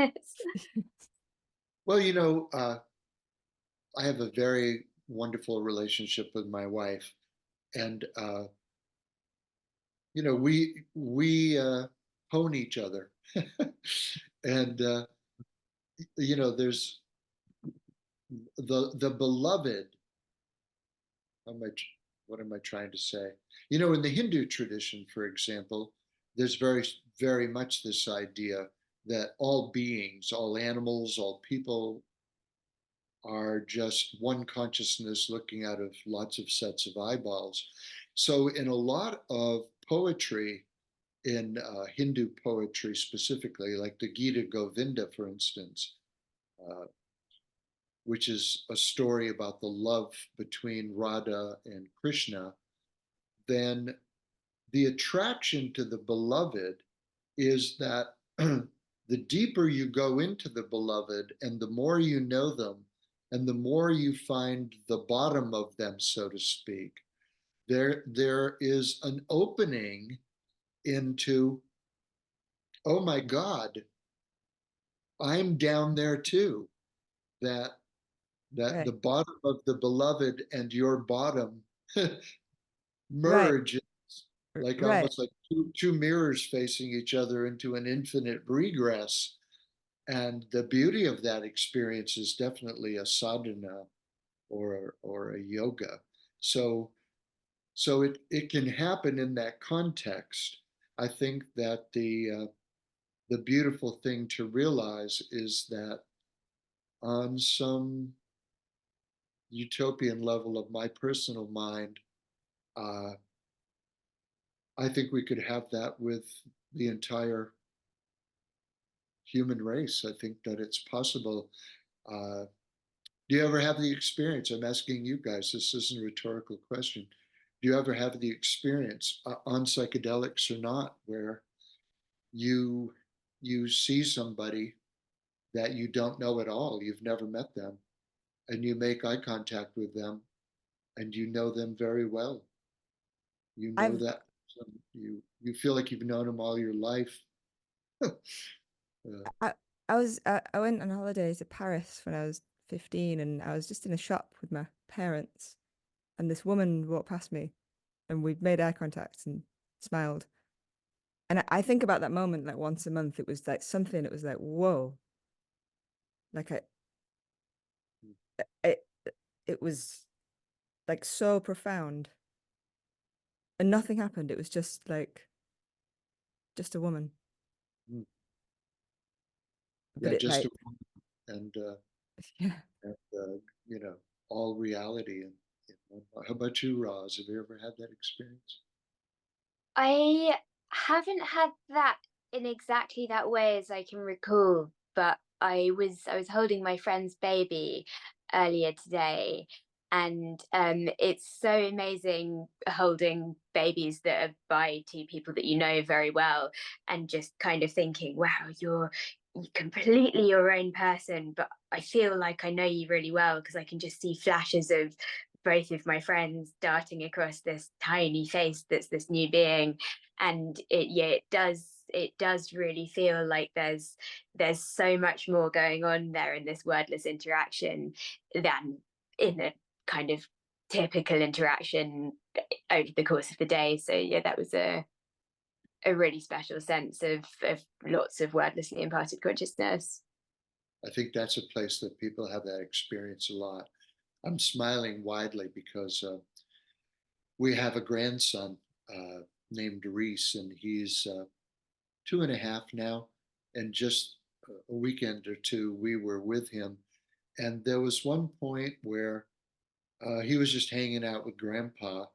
Well, I have a very wonderful relationship with my wife, and we hone each other, and there's the beloved. How much? What am I trying to say? In the Hindu tradition, for example, there's very very much this idea that all beings, all animals, all people are just one consciousness looking out of lots of sets of eyeballs. So, in a lot of poetry, in Hindu poetry specifically, like the Gita Govinda, for instance, uh, which is a story about the love between Radha and Krishna, then the attraction to the beloved is that the deeper you go into the beloved and the more you know them and the more you find the bottom of them, so to speak, there is an opening into, oh my God, I'm down there too. That that the Right. bottom of the beloved and your bottom Right. merge, like Right. almost like two mirrors facing each other into an infinite regress. And the beauty of that experience is definitely a sadhana or a yoga. So it can happen in that context. I think that the beautiful thing to realize is that on some utopian level of my personal mind, uh, I think we could have that with the entire human race. I think that it's possible. Uh, do you ever have the experience? I'm asking you guys, this isn't a rhetorical question. Do you ever have the experience on psychedelics or not, where you you see somebody that you don't know at all, you've never met them, and you make eye contact with them, and you know them very well. You know I've that you feel like you've known them all your life. uh, I, I went on holiday to Paris when I was 15, and I was just in a shop with my parents, and this woman walked past me, and we made eye contact and smiled. And I think about that moment like once a month. It was like something. It was like whoa, like it it was like so profound, and nothing happened. It was just like just a woman, but yeah, it just like and yeah. and you know, all reality. And how about you, Roz? Have you ever had that experience? I haven't had that in exactly that way as I can recall, but I was holding my friend's baby earlier today, and it's so amazing holding babies that are by two people that you know very well, and just kind of thinking, wow, you're completely your own person, but I feel like I know you really well because I can just see flashes of both of my friends darting across this tiny face that's this new being. And it does really feel like there's so much more going on there in this wordless interaction than in a kind of typical interaction over the course of the day. So yeah, that was a really special sense of lots of wordlessly imparted consciousness. I think that's a place that people have that experience a lot. I'm smiling widely because we have a grandson named Reese, and he's 2.5 now. And just a weekend or two, we were with him. And there was one point where he was just hanging out with Grandpa,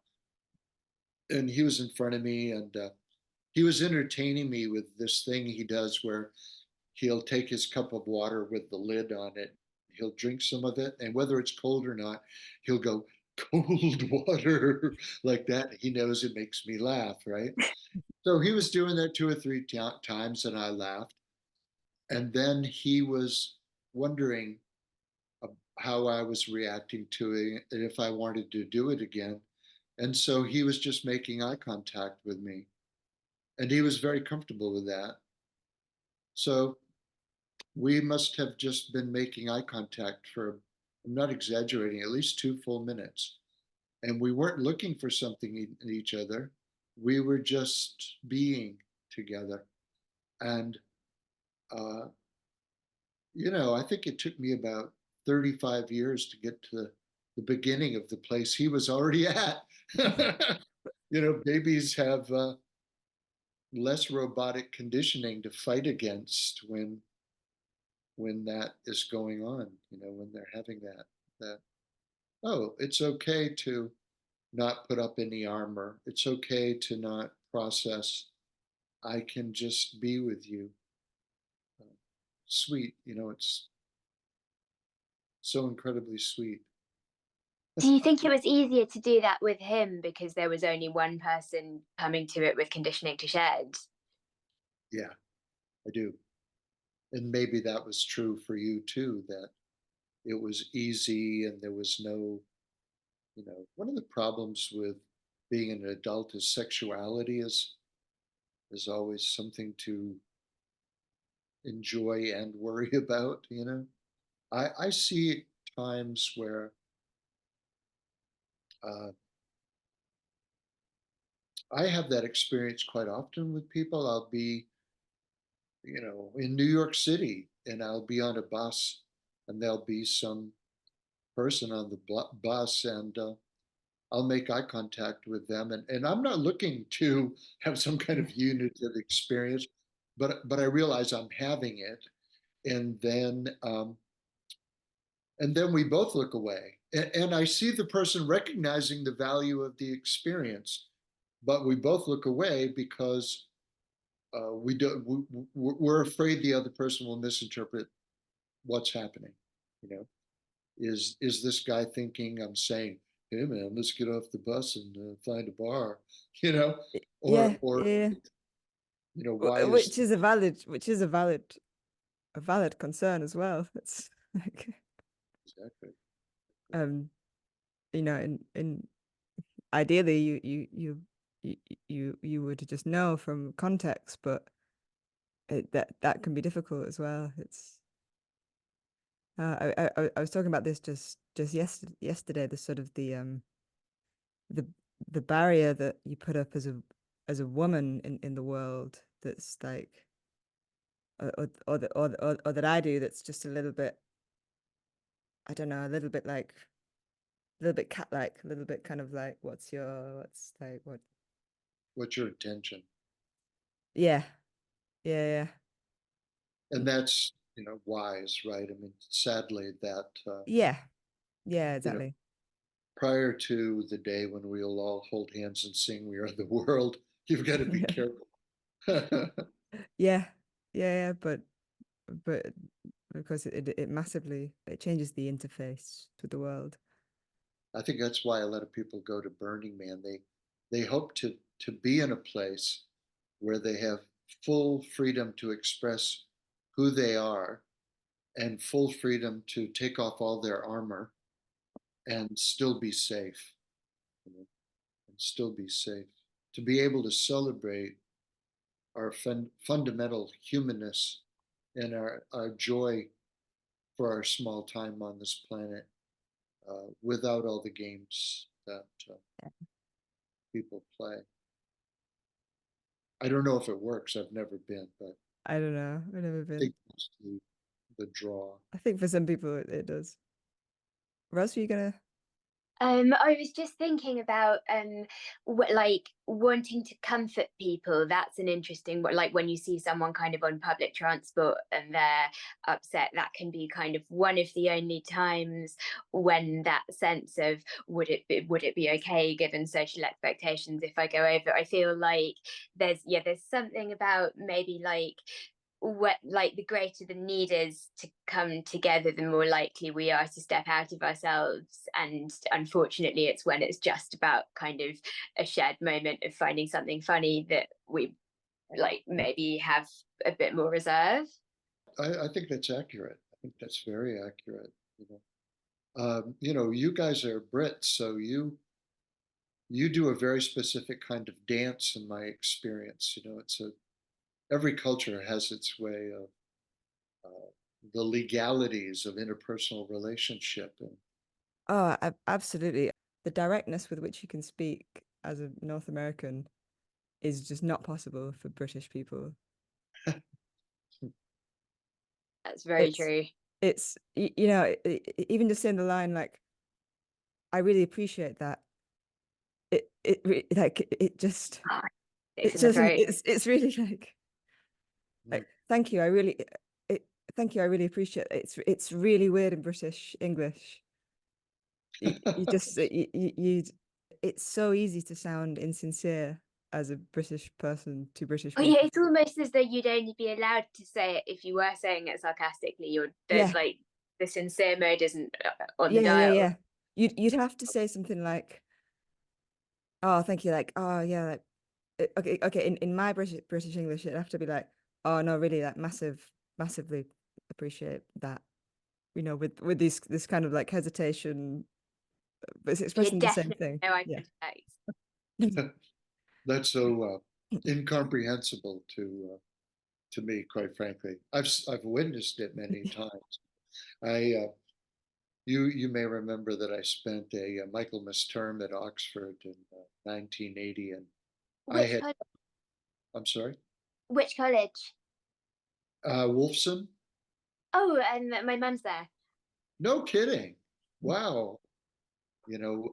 and he was in front of me, and he was entertaining me with this thing he does where he'll take his cup of water with the lid on it. He'll drink some of it, and whether it's cold or not, he'll go, cold water, like that. He knows it makes me laugh, right? So he was doing that 2 or 3 times, and I laughed. And then he was wondering how I was reacting to it and if I wanted to do it again. And so he was just making eye contact with me. And he was very comfortable with that. So we must have just been making eye contact for, I'm not exaggerating, at least 2 full minutes. And we weren't looking for something in each other. We were just being together. And, uh, I think it took me about 35 years to get to the beginning of the place he was already at. Babies have less robotic conditioning to fight against when that is going on, when they're having that, oh, it's okay to not put up any armor. It's okay to not process. I can just be with you. Sweet, it's so incredibly sweet. Do you think it was easier to do that with him because there was only one person coming to it with conditioning to shed? Yeah, I do. And maybe that was true for you too, that it was easy and there was no, one of the problems with being an adult is sexuality is always something to enjoy and worry about. I see times where uh, I have that experience quite often with people. I'll be, in New York City and I'll be on a bus and there'll be some person on the bus and I'll make eye contact with them. And I'm not looking to have some kind of unitive experience, but I realize I'm having it. And then we both look away. And I see the person recognizing the value of the experience, but we both look away because we don't. We're afraid the other person will misinterpret what's happening. You know, is this guy thinking I'm saying, "Hey man, let's get off the bus and find a bar," you know, Yeah, or yeah. why is Which is a valid concern as well. It's like, exactly. um, in ideally you would just know from context, but that can be difficult as well. It's I was talking about this just yesterday. The sort of the the barrier that you put up as a woman in the world, that's like or that I do, that's just a little bit, I don't know, a little bit like a little bit cat-like, a little bit kind of like, what's like what? What's your intention? Yeah, yeah, And that's wise, right? I mean, sadly, that yeah, yeah, you know exactly. prior to the day when we'll all hold hands and sing "We Are the World," you've got to be careful. Yeah, yeah, but because it massively, it changes the interface with the world. I think that's why a lot of people go to Burning Man. They hope to be in a place where they have full freedom to express who they are and full freedom to take off all their armor and still be safe, and still be safe. To be able to celebrate our fundamental humanness and our joy for our small time on this planet without all the games that people play. I don't know if it works. I've never been, but I don't know. I've never I been. think that's the draw. I think for some people it does. Russ, are you gonna? I was just thinking about like wanting to comfort people. That's an interesting, like when you see someone kind of on public transport and they're upset, that can be kind of one of the only times when that sense of would it be okay given social expectations if I go over. I feel like there's something about maybe like what, like the greater the need is to come together, the more likely we are to step out of ourselves. And unfortunately, it's when it's just about kind of a shared moment of finding something funny that we like maybe have a bit more reserve. I think that's accurate. I think that's very accurate. You guys are Brits, so you do a very specific kind of dance. In my experience, it's every culture has its way of uh, the legalities of interpersonal relationship, and Oh, absolutely. The directness with which you can speak as a North American is just not possible for British people. That's very It's true. even just saying the line like, I really appreciate that. It just sticks It in the doesn't. throat. It's really like Mm. thank you. I really thank you. I really appreciate it. It's really weird in British English. You just you it's so easy to sound insincere as a British person to British Oh yeah, people. it's almost as though you'd only be allowed to say it if you were saying it sarcastically. Yeah, Like the sincere mode isn't on the yeah. dial. You'd have to say something like, "Oh, thank you," like, "Oh, yeah," like, okay. In my British English, it'd have to be like, "Oh no, really, like, massively appreciate that." You know, with this kind of like hesitation, but it's You expressing the same definitely thing. know eye Yeah. contact. That's so incomprehensible to me, quite frankly. I've witnessed it many times. I you may remember that I spent a Michaelmas term at Oxford in 1980, and I Which had, college? I'm sorry, Which college? Wolfson. Oh, and my mum's there. No kidding. Wow. You know,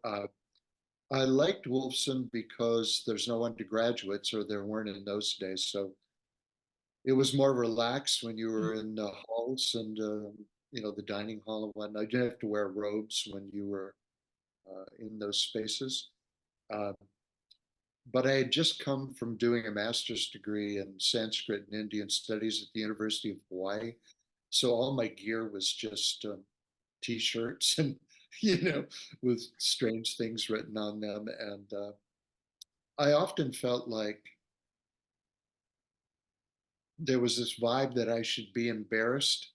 I liked Wolfson because there's no undergraduates, or there weren't in those days. So it was more relaxed when you were in the halls and, the dining hall and whatnot. You didn't have to wear robes when you were in those spaces. Uh, but I had just come from doing a master's degree in Sanskrit and Indian studies at the University of Hawaii. So all my gear was just t-shirts and, with strange things written on them. And I often felt like there was this vibe that I should be embarrassed.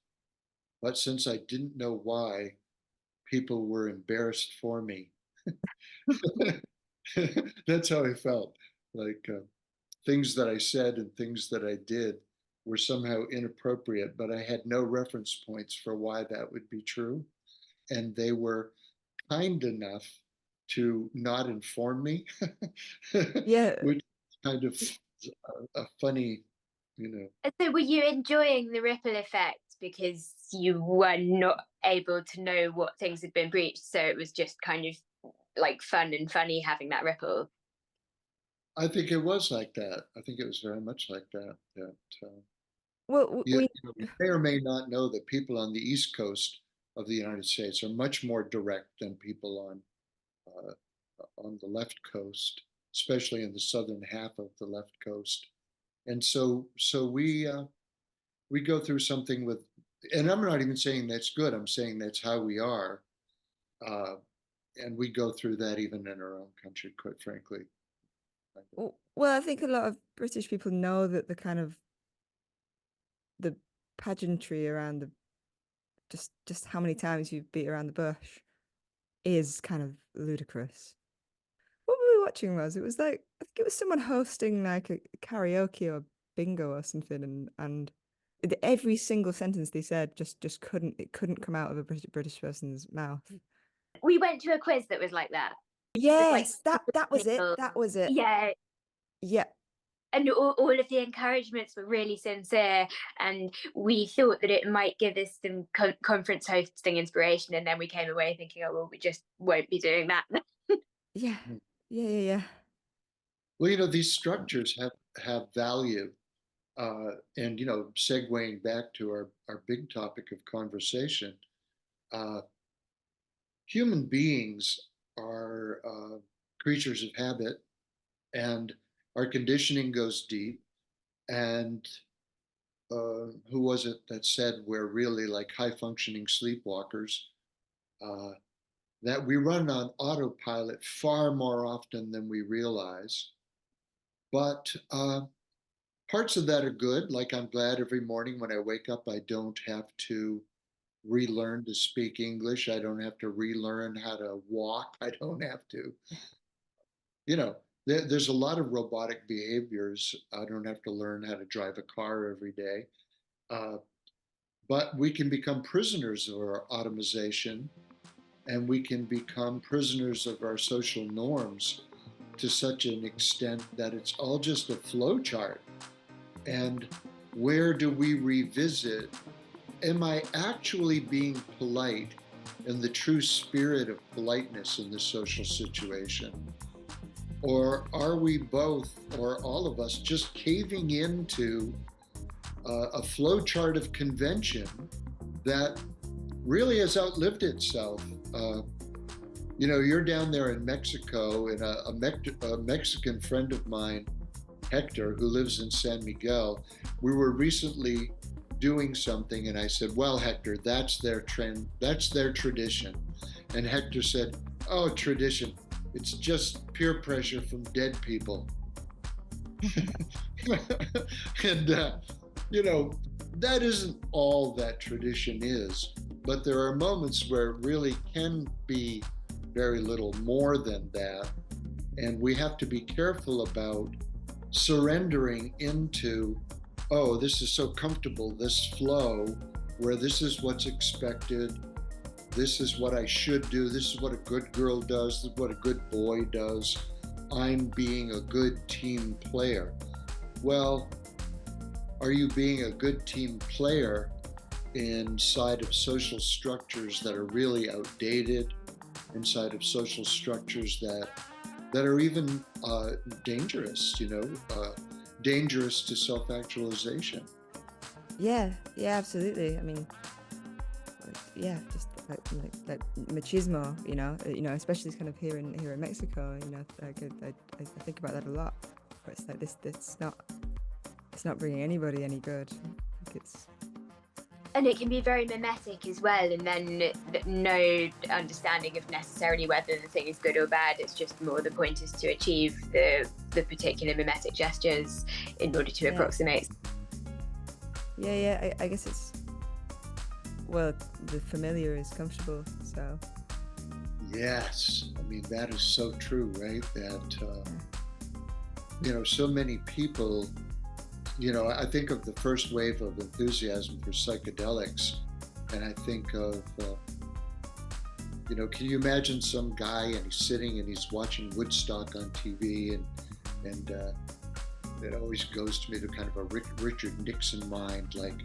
But since I didn't know why, people were embarrassed for me. That's how I felt. Like things that I said and things that I did were somehow inappropriate, but I had no reference points for why that would be true. And they were kind enough to not inform me, Yeah. which is kind of a funny, you know. And so were you enjoying the ripple effect because you were not able to know what things had been breached? So it was just kind of like fun and funny having that ripple. I think it was like that. I think it was very much like that. That Well, we you may or may not know that people on the East Coast of the United States are much more direct than people on the left coast, especially in the southern half of the left coast. And so we go through something with, and I'm not even saying that's good. I'm saying that's how we are, uh, and we go through that even in our own country, quite frankly. well, I think a lot of British people know that the kind of the pageantry around the just how many times you beat around the bush is kind of ludicrous. What were we watching, Roz? It was like I think it was someone hosting like a karaoke or bingo or something, and every single sentence they said just couldn't come out of a British person's mouth. We went to a quiz that was like that. It was like Yes, that was it. That was it. yeah, Yeah, and all of the encouragements were really sincere, and we thought that it might give us some conference hosting inspiration, and then we came away thinking, oh well, we just won't be doing that. yeah, yeah. Well, these structures have value, and segueing back to our big topic of conversation, uh, human beings are creatures of habit, and our conditioning goes deep. And who was it that said we're really like high functioning sleepwalkers? Uh, that we run on autopilot far more often than we realize. But parts of that are good. Like I'm glad every morning when I wake up, I don't have to relearn to speak English. I don't have to relearn how to walk. I don't have to, there's a lot of robotic behaviors. I don't have to learn how to drive a car every day. Uh, but we can become prisoners of our automation, and we can become prisoners of our social norms to such an extent that it's all just a flow chart. And where do we revisit? Am I actually being polite in the true spirit of politeness in this social situation? Or are we both, or all of us, just caving into a flowchart of convention that really has outlived itself? You're down there in Mexico, and a Mexican friend of mine, Hector, who lives in San Miguel, we were recently doing something, and I said, well, Hector, that's their trend, that's their tradition. And Hector said, oh, tradition, it's just peer pressure from dead people. And, that isn't all that tradition is, but there are moments where it really can be very little more than that. And we have to be careful about surrendering into, oh, this is so comfortable, this flow, where this is what's expected, this is what I should do, this is what a good girl does, this is what a good boy does, I'm being a good team player. Well, are you being a good team player inside of social structures that are really outdated, inside of social structures that are even dangerous, dangerous to self-actualization? Yeah, absolutely. I mean, just like machismo, especially kind of here in Mexico. I think about that a lot. Where it's like it's not bringing anybody any good. And it can be very mimetic as well, and then no understanding of necessarily whether the thing is good or bad. It's just more the point is to achieve the particular mimetic gestures in order to approximate. Yeah, I guess it's, well, the familiar is comfortable, so. Yes, I mean, that is so true, right? That, so many people, I think of the first wave of enthusiasm for psychedelics, and I think of, can you imagine some guy and he's sitting and he's watching Woodstock on TV, and it always goes to me to kind of a Richard Nixon mind, like,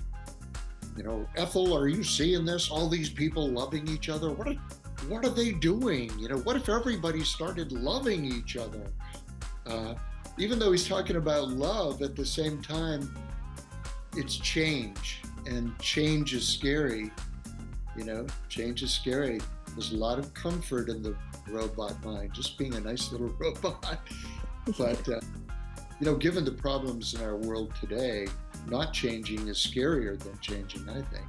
Ethel, are you seeing this? All these people loving each other. What are they doing? What if everybody started loving each other? Even though he's talking about love, at the same time, it's change, and change is scary. Change is scary. There's a lot of comfort in the robot mind, just being a nice little robot. But, given the problems in our world today, not changing is scarier than changing, I think.